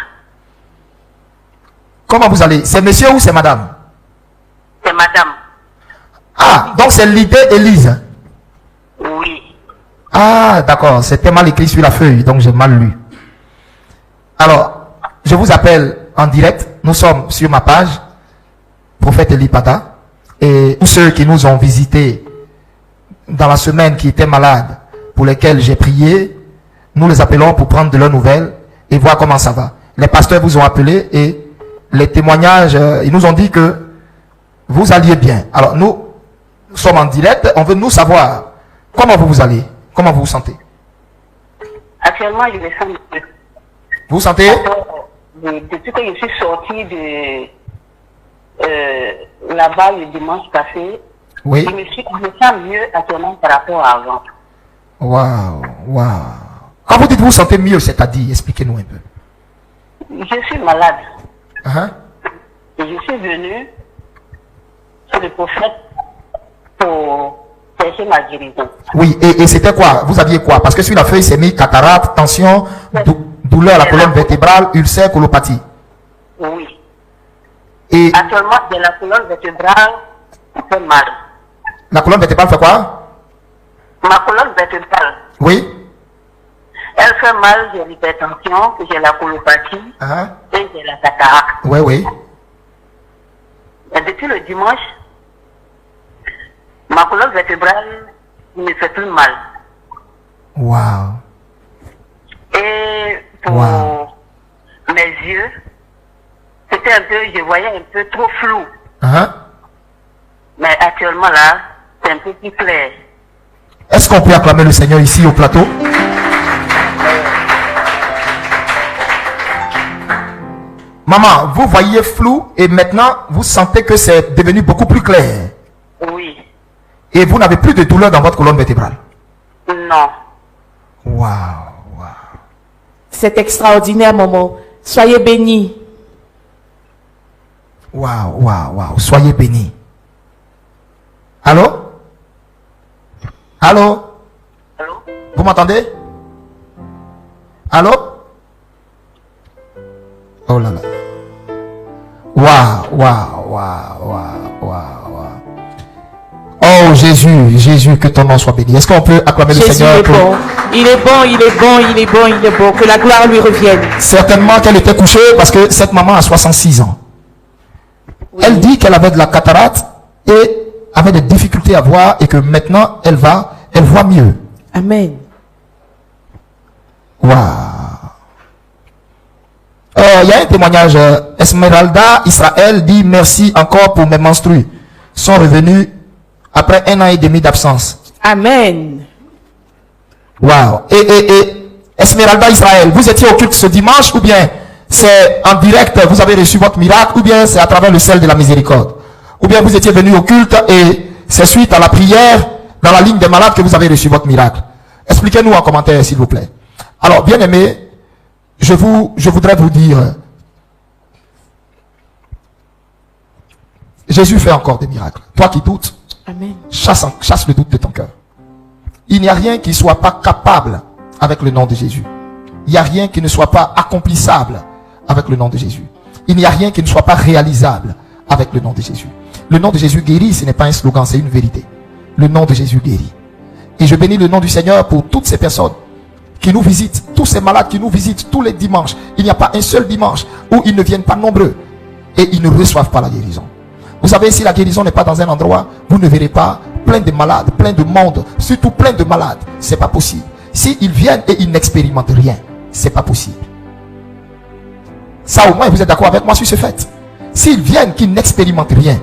Comment vous allez? C'est monsieur ou c'est madame? C'est madame. Ah, donc c'est Lidé Élise. Oui. Ah, d'accord. C'était mal écrit sur la feuille, donc j'ai mal lu. Alors, je vous appelle en direct. Nous sommes sur ma page, prophète Eli Pada. Et tous ceux qui nous ont visités dans la semaine qui étaient malades, pour lesquels j'ai prié, nous les appelons pour prendre de leurs nouvelles et voir comment ça va. Les pasteurs vous ont appelé et les témoignages, ils nous ont dit que vous alliez bien. Alors nous sommes en direct, on veut nous savoir comment vous allez, comment vous vous sentez. Actuellement, je me sens mieux. Vous vous sentez? Depuis que je suis sortie de là-bas le dimanche passé, Oui. je me sens mieux actuellement par rapport à avant. Waouh, waouh. Quand vous dites vous vous sentez mieux, c'est-à-dire, expliquez-nous un peu. Je suis malade. Hein? Et je suis venu chez le prophète pour chercher ma guérison. Oui, et c'était quoi? Vous aviez quoi? Parce que sur la feuille, c'est mis cataracte, tension, douleur à la colonne vertébrale, ulcère, colopathie. Oui. Et Actuellement, de la colonne vertébrale, ça fait mal. la colonne vertébrale fait quoi? Ma colonne vertébrale, Oui. elle fait mal, j'ai l'hypertension, j'ai la colopathie Hein? et j'ai la cataracte. Oui, oui. Et depuis le dimanche, ma colonne vertébrale ne me fait plus mal. Waouh. Et pour Wow. mes yeux, c'était un peu, je voyais un peu trop flou. Hein? Mais actuellement là, c'est un peu plus clair. Est-ce qu'on peut acclamer le Seigneur ici au plateau? Maman, vous voyez flou et maintenant vous sentez que c'est devenu beaucoup plus clair. Oui. Et vous n'avez plus de douleur dans votre colonne vertébrale. Non. Waouh, waouh. C'est extraordinaire, maman. Soyez bénis. Waouh, waouh, waouh. Soyez bénis. Allô? Allô? Allô? Vous m'entendez? Allô? Oh là là. Waouh, waouh, waouh, waouh, waouh. Oh Jésus, Jésus, que ton nom soit béni. Est-ce qu'on peut acclamer le Jésus Seigneur est bon. Il est bon, il est bon, il est bon, il est bon. Que la gloire lui revienne. Certainement qu'elle était couchée parce que cette maman a 66 ans. Elle dit qu'elle avait de la cataracte et avait des difficultés à voir et que maintenant elle voit mieux. Amen. Waouh. Il y a un témoignage. Esmeralda Israël dit merci encore pour mes menstrues. Sont revenus après 1 an et demi d'absence. Amen. Waouh. Et Esmeralda Israël, vous étiez au culte ce dimanche ou bien c'est en direct, vous avez reçu votre miracle ou bien c'est à travers le sel de la miséricorde? Ou bien vous étiez venu au culte et c'est suite à la prière dans la ligne des malades que vous avez reçu votre miracle? Expliquez-nous en commentaire s'il vous plaît. Alors bien aimé, je voudrais vous dire, Jésus fait encore des miracles. Toi qui doutes, Amen. chasse le doute de ton cœur. Il n'y a rien qui ne soit pas capable avec le nom de Jésus. Il n'y a rien qui ne soit pas accomplissable avec le nom de Jésus. Il n'y a rien qui ne soit pas réalisable avec le nom de Jésus. Le nom de Jésus guérit, ce n'est pas un slogan, c'est une vérité. Le nom de Jésus guérit. Et je bénis le nom du Seigneur pour toutes ces personnes qui nous visitent, tous ces malades qui nous visitent tous les dimanches. Il n'y a pas un seul dimanche où ils ne viennent pas nombreux et ils ne reçoivent pas la guérison. Vous savez, si la guérison n'est pas dans un endroit, vous ne verrez pas plein de malades, plein de monde, surtout plein de malades. C'est pas possible. S'ils viennent et ils n'expérimentent rien, c'est pas possible. Ça au moins vous êtes d'accord avec moi sur ce fait. S'ils viennent qu'ils n'expérimentent rien,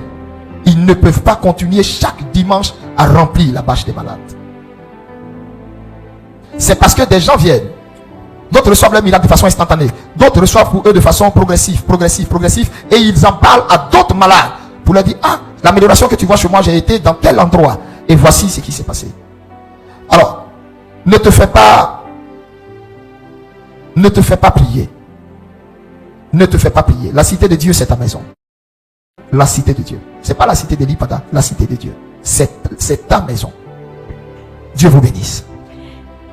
ils ne peuvent pas continuer chaque dimanche à remplir la bâche des malades. C'est parce que des gens viennent. D'autres reçoivent leur miracle de façon instantanée. D'autres reçoivent pour eux de façon progressive. Et ils en parlent à d'autres malades. Pour leur dire, ah, l'amélioration que tu vois chez moi, j'ai été dans tel endroit. Et voici ce qui s'est passé. Alors, ne te fais pas prier. Ne te fais pas prier. La cité de Dieu, c'est ta maison. La cité de Dieu. C'est pas la cité de l'Ipada, la cité de Dieu. C'est ta maison. Dieu vous bénisse.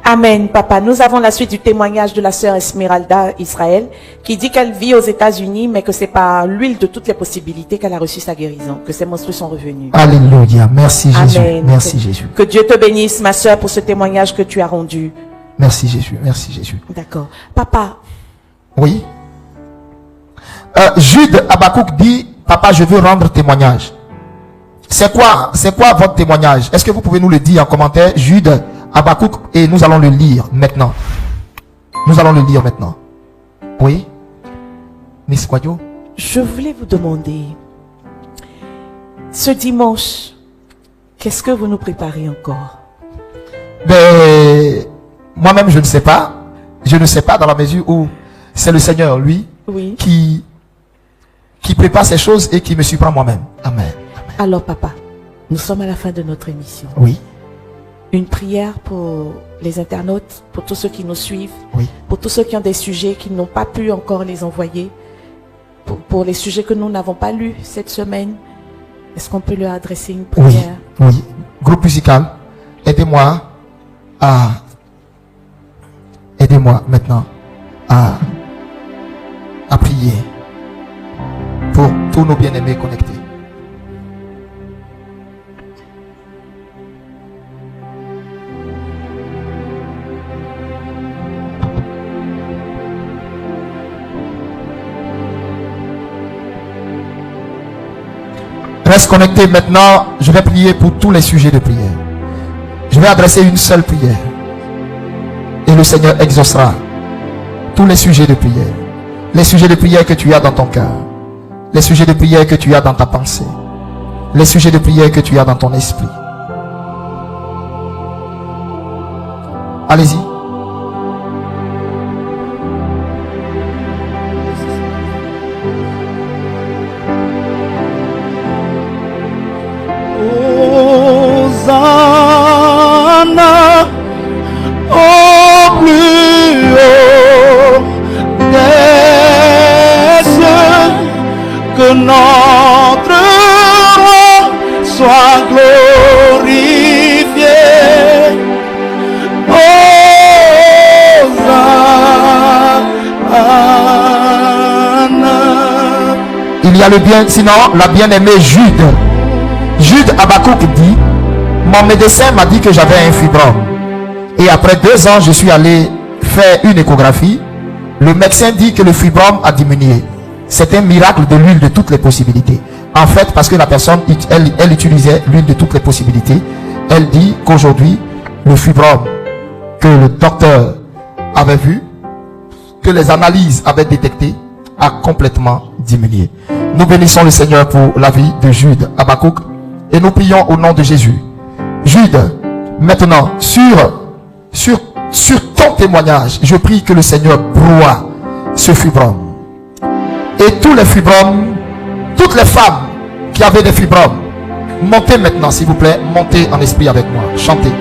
Amen, papa. Nous avons la suite du témoignage de la sœur Esmeralda Israël, qui dit qu'elle vit aux États-Unis, mais que c'est par l'huile de toutes les possibilités qu'elle a reçu sa guérison, que ses monstres sont revenus. Alléluia. Merci Jésus. Amen. Merci Jésus. Que Dieu te bénisse, ma sœur, pour ce témoignage que tu as rendu. Merci Jésus. Merci Jésus. D'accord. Papa. Oui. Jude Habakkuk dit, papa, je veux rendre témoignage. C'est quoi votre témoignage? Est-ce que vous pouvez nous le dire en commentaire? Jude Habakkuk, et nous allons le lire maintenant. Nous allons le lire maintenant. Oui. Miss Kwadjo? Je voulais vous demander, ce dimanche, qu'est-ce que vous nous préparez encore? Ben, moi-même, je ne sais pas. Je ne sais pas dans la mesure où c'est le Seigneur, lui, oui, qui prépare ces choses et qui me surprend moi-même. Amen. Amen. Alors, papa, nous sommes à la fin de notre émission. Oui. Une prière pour les internautes, pour tous ceux qui nous suivent, oui, pour tous ceux qui ont des sujets qui n'ont pas pu encore les envoyer, pour les sujets que nous n'avons pas lus cette semaine. Est-ce qu'on peut leur adresser une prière? Oui, oui. Groupe musical, aidez-moi maintenant à prier pour tous nos bien-aimés connectés. Reste connecté maintenant. Je vais prier pour tous les sujets de prière. Je vais adresser une seule prière. Et le Seigneur exaucera tous les sujets de prière. Les sujets de prière que tu as dans ton cœur. Les sujets de prière que tu as dans ta pensée. Les sujets de prière que tu as dans ton esprit. Allez-y. Hosanna au plus haut des cieux, que notre roi soit glorifié. Hosanna. Il y a le bien, sinon la bien-aimée Jude Habakkuk dit, mon médecin m'a dit que j'avais un fibrome. Et après 2 ans, je suis allé faire une échographie. Le médecin dit que le fibrome a diminué. C'est un miracle de l'huile de toutes les possibilités. En fait, parce que la personne, elle utilisait l'huile de toutes les possibilités. Elle dit qu'aujourd'hui, le fibrome que le docteur avait vu, que les analyses avaient détecté, a complètement diminué. Nous bénissons le Seigneur pour la vie de Jude Habakkuk. Et nous prions au nom de Jésus. Jude, maintenant, sur ton témoignage, je prie que le Seigneur broie ce fibrome. Et tous les fibromes, toutes les femmes qui avaient des fibromes, montez maintenant, s'il vous plaît, montez en esprit avec moi, chantez.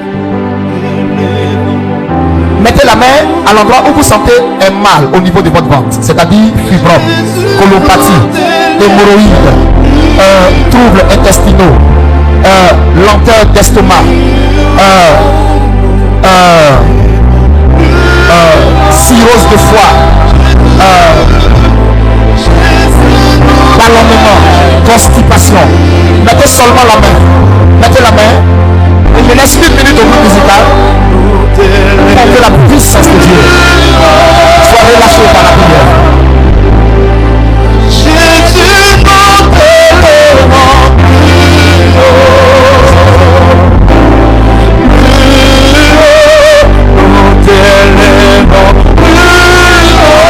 Mettez la main à l'endroit où vous sentez un mal au niveau de votre ventre, c'est-à-dire fibrome, colopathie, hémorroïde. troubles intestinaux, lenteur d'estomac, cirrhose de foie, ballonnement, constipation. Mettez seulement la main. Mettez la main. Et je laisse 1 minute au groupe musical pour que la puissance de Dieu soit relâchée par la prière. Jésus, nous t'élèvons plus haut. Nous t'élèvons plus haut.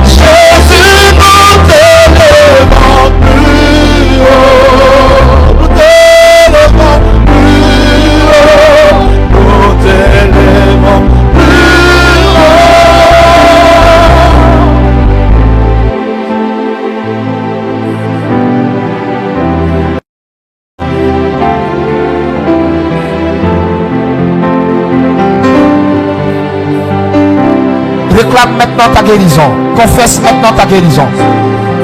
Jésus, nous t'élèvons plus haut. Nous t'élèvons plus haut. Nous t'élèvons plus Réclame maintenant ta guérison. Confesse maintenant ta guérison.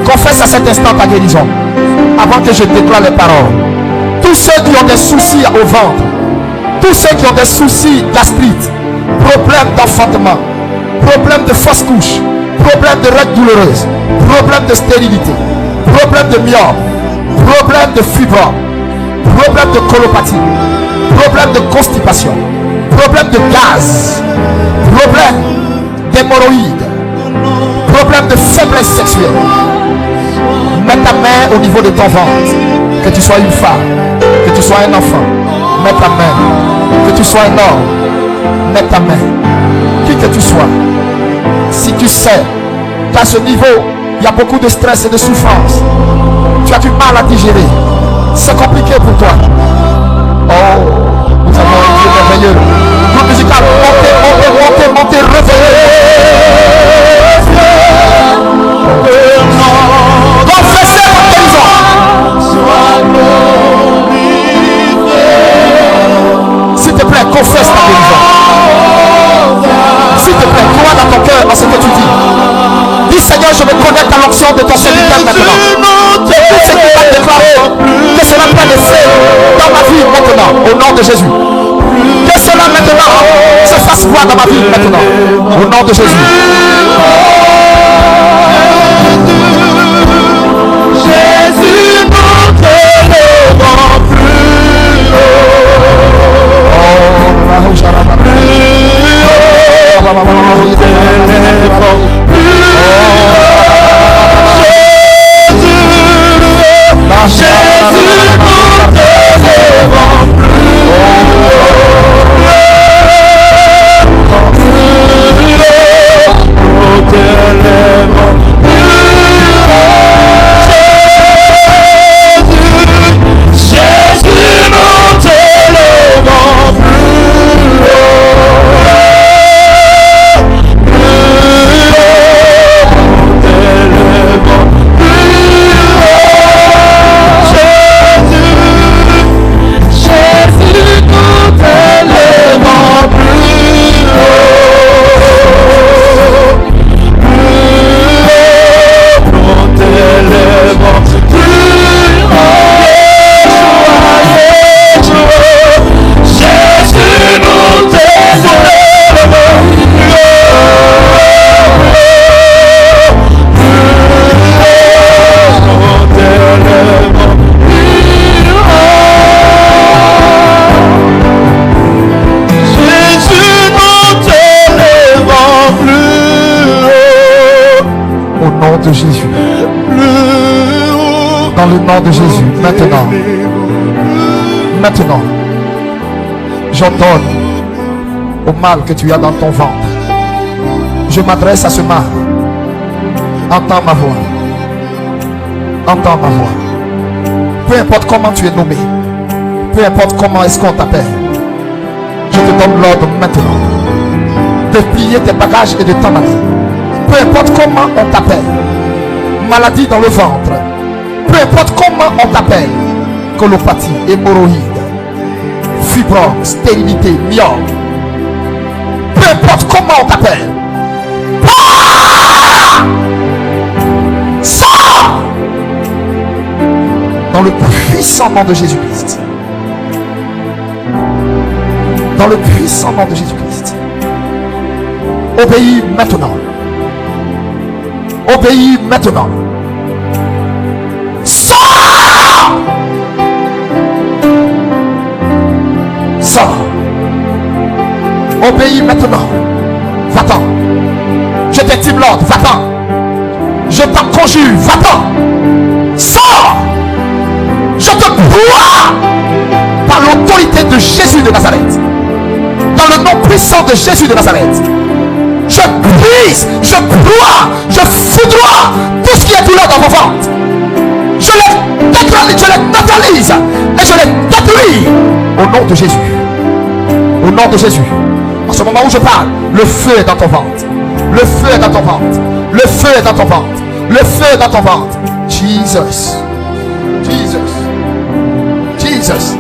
Confesse à cet instant ta guérison. Avant que je déclare les paroles. Tous ceux qui ont des soucis au ventre, tous ceux qui ont des soucis gastriques, problèmes d'enfantement, problèmes de fausse couche, problèmes de règles douloureuses, problèmes de stérilité, problèmes de myome, problèmes de fibrome, problèmes de colopathie, problèmes de constipation, problèmes de gaz, problèmes d'hémorroïdes, problèmes de faiblesse sexuelle. Mets ta main au niveau de ton ventre. Que tu sois une femme, que tu sois un enfant, mets ta main. Que tu sois un homme, mets ta main. Qui que tu sois, si tu sais qu'à ce niveau, il y a beaucoup de stress et de souffrance, tu as du mal à digérer, c'est compliqué pour toi. Oh, nous avons un Dieu merveilleux. Groupe musical, montez, montez, montez, montez, revenez. Confessez votre guérison. S'il te plaît, confesse ta guérison. S'il te plaît, crois dans ton cœur en ce que tu dis. Dis Seigneur, je me connecte à l'onction de ton serviteur maintenant. Et tout ce qui va déclarer, que cela prenne effet dans ma vie maintenant, au nom de Jésus. Que cela maintenant se fasse voir dans ma vie maintenant, au nom de Jésus. Jésus, nous t'élèvons plus haut. Plus haut. Nous t'élèvons plus haut. Jésus, nous t'élèvons plus haut. Nous t'élèvons de Jésus. Dans le nom de Jésus, maintenant, j'ordonne au mal que tu as dans ton ventre. Je m'adresse à ce mal. Entends ma voix. Entends ma voix. Peu importe comment tu es nommé, peu importe comment est-ce qu'on t'appelle, je te donne l'ordre maintenant de plier tes bagages et de t'en aller. Peu importe comment on t'appelle, maladie dans le ventre, peu importe comment on t'appelle, colopathie, hémorroïde, fibrome, stérilité, myome, peu importe comment on t'appelle, sors Dans le puissant nom de Jésus-Christ. Dans le puissant nom de Jésus-Christ. Obéis maintenant. Obéis maintenant. Sors! Sors. Obéis maintenant. Va-t'en. Je t'estime l'ordre. Va-t'en. Je t'en conjure. Va-t'en. Sors. Je te broie par l'autorité de Jésus de Nazareth. Dans le nom puissant de Jésus de Nazareth. Je brise, je broie, je foudroie tout ce qui est douleur dans vos ventres. Je les neutralise et je les détruis au nom de Jésus. Au nom de Jésus. En ce moment où je parle, le feu est dans ton ventre. Le feu est dans ton ventre. Le feu est dans ton ventre. Le feu est dans ton ventre. Jesus. Jesus. Jesus.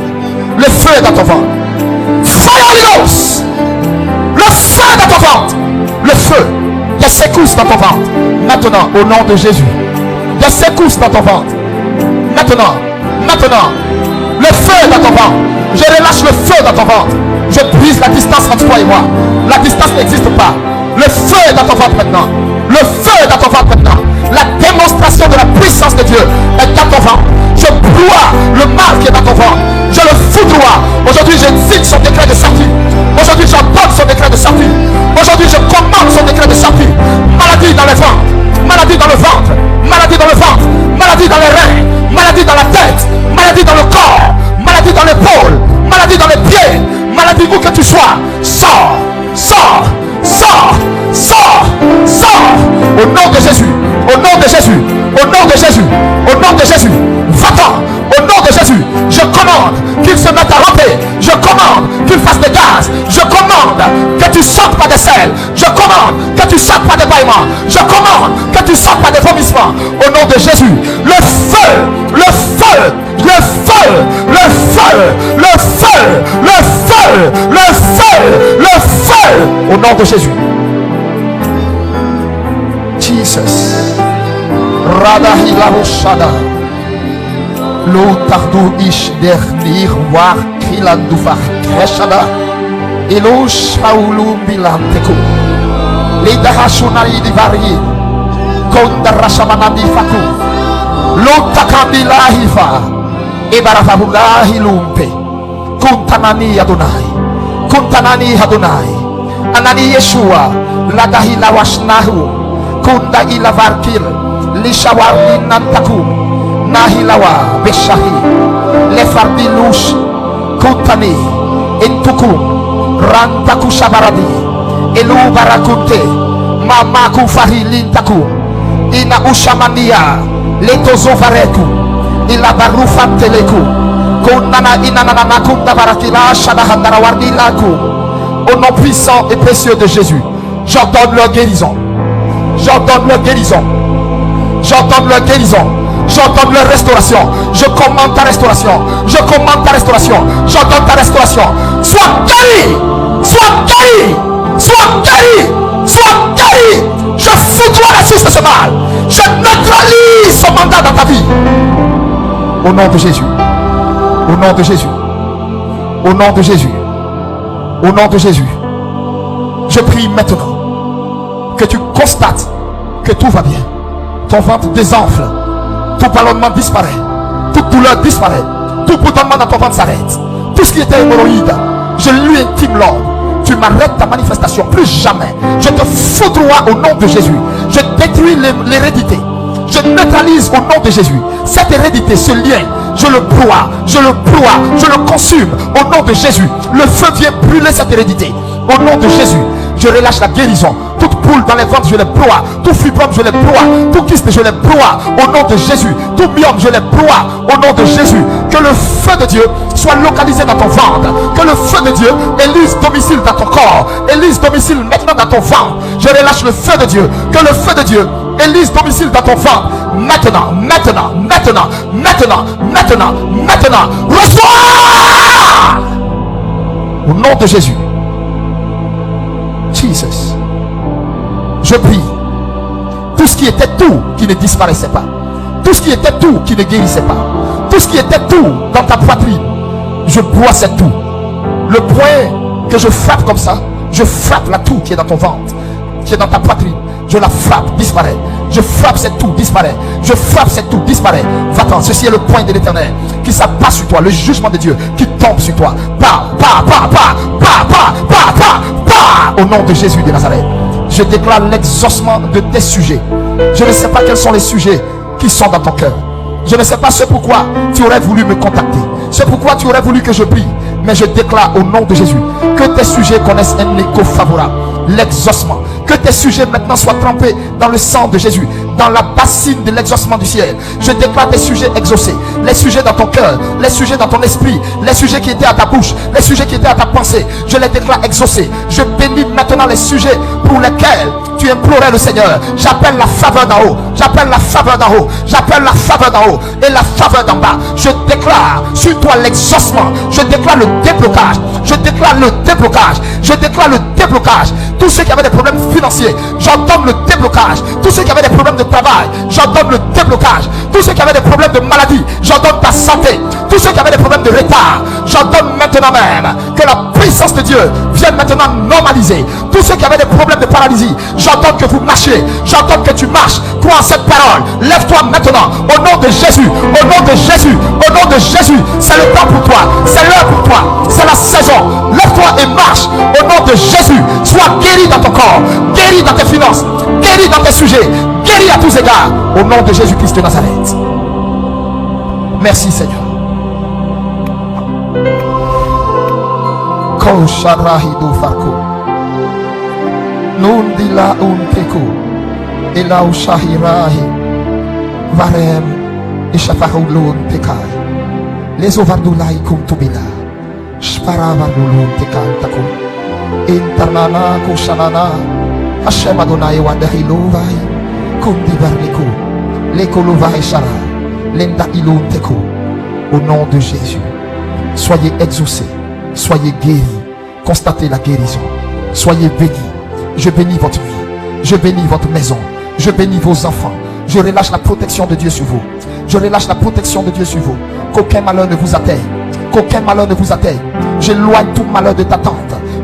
Le feu est dans ton ventre. Fire Holy Ghost. Le feu est dans ton ventre. Le feu. Des secousses dans ton ventre. Maintenant, au nom de Jésus. Des secousses dans ton ventre. Maintenant. Maintenant. Le feu est dans ton ventre. Je relâche le feu dans ton ventre. Je brise la distance entre toi et moi. La distance n'existe pas. Le feu est dans ton ventre maintenant. Le feu est dans ton ventre maintenant. La démonstration de la puissance de Dieu est dans ton ventre. Je broie le mal qui est dans ton ventre. Je le foudroie. Aujourd'hui, je signe son décret de sortie. Aujourd'hui, j'ordonne son décret de sortie. Aujourd'hui, je commande son décret de sortie. Maladie dans les ventres. Maladie dans le ventre. Maladie dans le ventre. Maladie dans les reins. Maladie dans la tête. Maladie dans le corps. Maladie dans l'épaule. Maladie dans les pieds. Maladie où que tu sois. Sors. Sors. Sors. Sors. Sors. Au nom de Jésus. Au nom de Jésus. Au nom de Jésus. Au nom de Jésus. Va-t'en. Au nom de Jésus. Je commande qu'il se mette à ramper. Je commande qu'il fasse des gaz. Je commande que tu sortes par des selles. Je commande que tu sortes par des bâillements. Je commande que tu sortes par des vomissements. Au nom de Jésus. Le feu. Le feu. Le feu. Le feu. Le feu. Le feu. Le feu. Le feu. Au nom de Jésus. Jesus. Radahi Laroshada. Lo tardo ish dernir war kilandufar kreshada. Elo shaulu bilanteko. Le darashunari di vari. Konda rashamanadi faku. Lo takambilahi fa. Ebarafabulahi lumpe. Kuntanani Adonai. Kuntanani Adonai. Anani Yeshua. Ladahi lawashnahu. Kunda ilavarkil. Lishawarni nantakum. Nahilawa Beshahi Lefardilush Kuntani Entukum Rantaku Shabaradi Elu Barakunte Mamaku Fahilintaku Ina Ushamania Letozo Vareku Ila Barufanteleku Kunana Inanana Kunda Barakila Shadahandarawardi Laku. Au nom puissant et précieux de Jésus, j'ordonne leur guérison. J'ordonne leur guérison. J'ordonne leur guérison. J'ordonne leur restauration. Je commande ta restauration. Je commande ta restauration. J'ordonne ta restauration. Sois guéri. Sois guéri. Sois guéri. Sois guéri. Je foudroie la source de ce mal. Je neutralise son mandat dans ta vie. Au nom de Jésus. Au nom de Jésus. Au nom de Jésus. Au nom de Jésus. Je prie maintenant que tu constates que tout va bien. Ton ventre désenfle. Tout ballonnement disparaît. Toute douleur disparaît. Tout boutonnement dans ton ventre s'arrête. Tout ce qui était hémorroïde, je lui intime l'ordre. Tu m'arrêtes ta manifestation. Plus jamais. Je te foudroie au nom de Jésus. Je détruis l'hérédité. Je neutralise au nom de Jésus. Cette hérédité, ce lien, je le broie. Je le broie. Je le consume au nom de Jésus. Le feu vient brûler cette hérédité. Au nom de Jésus, je relâche la guérison. Toute boule dans les ventres, je les broie. Tout fibrome, je les broie. Tout kyste, je les broie. Au nom de Jésus. Tout myome, je les broie. Au nom de Jésus. Que le feu de Dieu soit localisé dans ton ventre. Que le feu de Dieu élise domicile dans ton corps. Élise domicile maintenant dans ton ventre. Je relâche le feu de Dieu. Que le feu de Dieu élise domicile dans ton ventre. Maintenant, maintenant, maintenant, maintenant, maintenant, maintenant. Reçois! Au nom de Jésus. Jesus. Je prie. Tout ce qui était tout qui ne disparaissait pas. Tout ce qui était tout qui ne guérissait pas. Tout ce qui était tout dans ta poitrine, je bois cette toux. Le point que je frappe comme ça, je frappe la toux qui est dans ton ventre, qui est dans ta poitrine. Je la frappe, disparaît. Je frappe cette toux, disparaît. Je frappe cette toux, disparaît. Va-t'en, ceci est le point de l'Éternel qui s'abat sur toi, le jugement de Dieu qui tombe sur toi. Au nom de Jésus de Nazareth, je déclare l'exaucement de tes sujets. Je ne sais pas quels sont les sujets qui sont dans ton cœur. Je ne sais pas ce pourquoi tu aurais voulu me contacter. C'est pourquoi tu aurais voulu que je prie. Mais je déclare au nom de Jésus que tes sujets connaissent un écho favorable. L'exaucement. Que tes sujets maintenant soient trempés dans le sang de Jésus, dans la bassine de l'exaucement du ciel. Je déclare tes sujets exaucés. Les sujets dans ton cœur, les sujets dans ton esprit, les sujets qui étaient à ta bouche, les sujets qui étaient à ta pensée. Je les déclare exaucés. Je bénis maintenant les sujets pour lesquels tu implorais le Seigneur. J'appelle la faveur d'en haut. J'appelle la faveur d'en haut. J'appelle la faveur d'en haut et la faveur d'en bas. Je déclare sur toi l'exaucement. Je déclare le déblocage. Je déclare le déblocage. Je déclare le déblocage. Tous ceux qui avaient des problèmes financiers, j'ordonne le déblocage. Tous ceux qui avaient des problèmes de travail, j'ordonne le déblocage. Tous ceux qui avaient des problèmes de maladie, j'ordonne ta santé. Tous ceux qui avaient des problèmes de retard, j'ordonne maintenant même que la puissance de Dieu vienne maintenant normaliser. Tous ceux qui avaient des problèmes de paralysie, j'ordonne que vous marchiez. J'ordonne que tu marches. Crois en cette parole. Lève-toi maintenant au nom de Jésus. Au nom de Jésus. Au nom de Jésus. C'est le temps pour toi. C'est l'heure pour toi. C'est la saison. Lève-toi et marche au nom de Jésus. Sois guéri dans ton corps, guéri dans tes finances, guéri dans tes sujets, guéri à tous égards au nom de Jésus-Christ de Nazareth. Merci Seigneur. Kosharahidu farko nundila unteko ela ushahirahi varem ishafahulun tekai les ovardulai kum tubila shparavardulun tekantakum Internana kushanana Hashem Adonai wadahilovai Kundi barniku Lekolovai shara Lenda ilon teko. Au nom de Jésus, soyez exaucés, soyez guéris, constatez la guérison, soyez bénis. Je bénis votre vie, je bénis votre maison, je bénis vos enfants. Je relâche la protection de Dieu sur vous. Je relâche la protection de Dieu sur vous. Qu'aucun malheur ne vous atteigne, qu'aucun malheur ne vous atteigne. J'éloigne tout malheur de ta tente,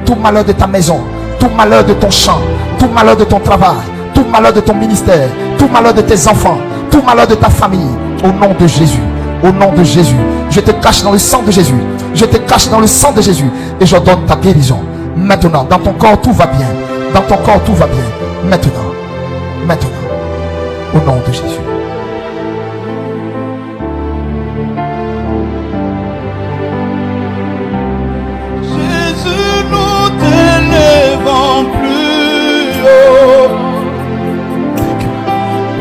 tout malheur de ta maison, tout malheur de ton champ, tout malheur de ton travail, tout malheur de ton ministère, tout malheur de tes enfants, tout malheur de ta famille. Au nom de Jésus, au nom de Jésus, je te cache dans le sang de Jésus. Je te cache dans le sang de Jésus et je donne ta guérison. Maintenant, dans ton corps tout va bien. Dans ton corps tout va bien. Maintenant, maintenant, au nom de Jésus. Jésus, nous t'élèvons plus haut.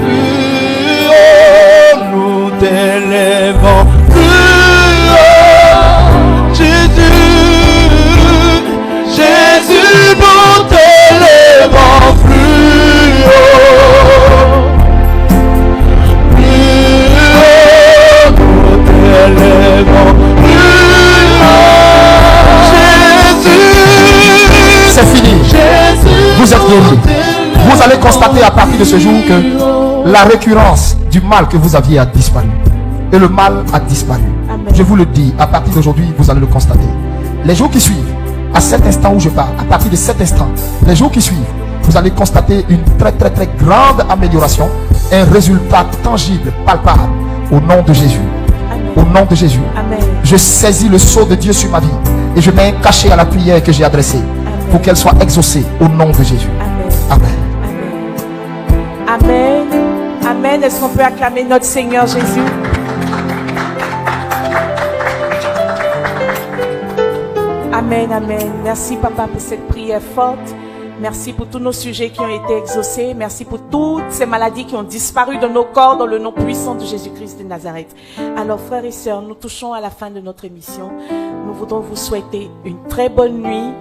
Plus haut, nous t'élèvons plus haut. Jésus, Jésus, nous t'élèvons plus haut. Plus haut, nous t'élèvons plus haut. Jésus, C'est fini. Vous êtes guéris. Vous allez constater à partir de ce jour que la récurrence du mal que vous aviez a disparu. Et le mal a disparu. Amen. Je vous le dis, à partir d'aujourd'hui, vous allez le constater. Les jours qui suivent, à cet instant où je parle, à partir de cet instant, les jours qui suivent, vous allez constater une très grande amélioration, un résultat tangible, palpable, au nom de Jésus. Au nom de Jésus. Amen. Je saisis le sceau de Dieu sur ma vie et je mets un cachet à la prière que j'ai adressée pour qu'elle soit exaucée au nom de Jésus. Amen. Amen. Amen. Amen. Est-ce qu'on peut acclamer notre Seigneur Jésus? Amen, amen. Merci papa pour cette prière forte. Merci pour tous nos sujets qui ont été exaucés. Merci pour toutes ces maladies qui ont disparu de nos corps dans le nom puissant de Jésus-Christ de Nazareth. Alors frères et sœurs, nous touchons à la fin de notre émission. Nous voudrons vous souhaiter une très bonne nuit.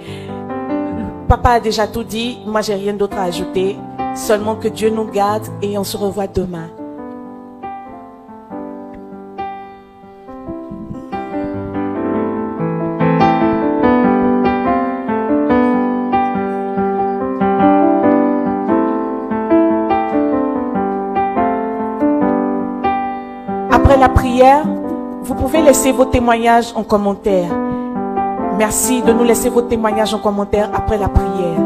Papa a déjà tout dit. Moi, j'ai rien d'autre à ajouter. Seulement que Dieu nous garde et on se revoit demain. Après la prière, Vous pouvez laisser vos témoignages en commentaire. Merci de nous laisser vos témoignages en commentaire après la prière.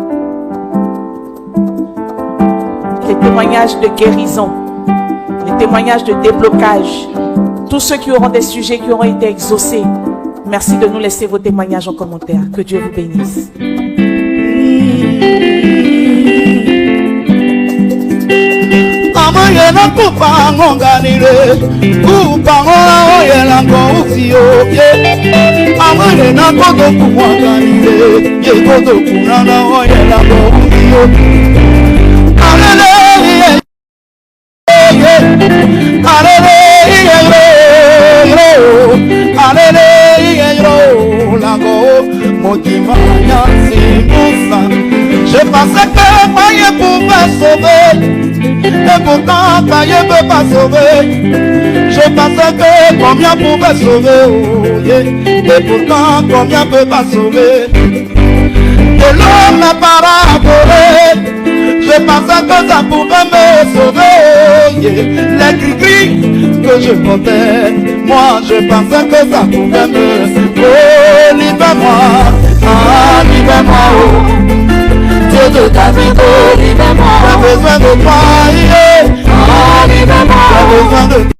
Les témoignages de guérison, les témoignages de déblocage, tous ceux qui auront des sujets qui auront été exaucés. Merci de nous laisser vos témoignages en commentaire. Que Dieu vous bénisse. Amoyena kupango nganire kupango oyela ngofio ye amoyena kodo kumwanganire ye kodo kunana oyela ngofio alele je pensais que Maïe pouvait sauver, et pourtant Maïe ne peut pas sauver. Je pensais que combien pouvait sauver, oh, yeah. Et pourtant combien ne peut pas sauver. De l'homme n'a pas racolé. Je pensais que ça pouvait me sauver, oh, yeah. Les cris que je portais, moi je pensais que ça pouvait me sauver. Oh, libère-moi, ah, libère-moi, oh. Dieu de David, oh, libère-moi. J'ai besoin de toi, yeah. Oh, libère-moi. J'ai besoin de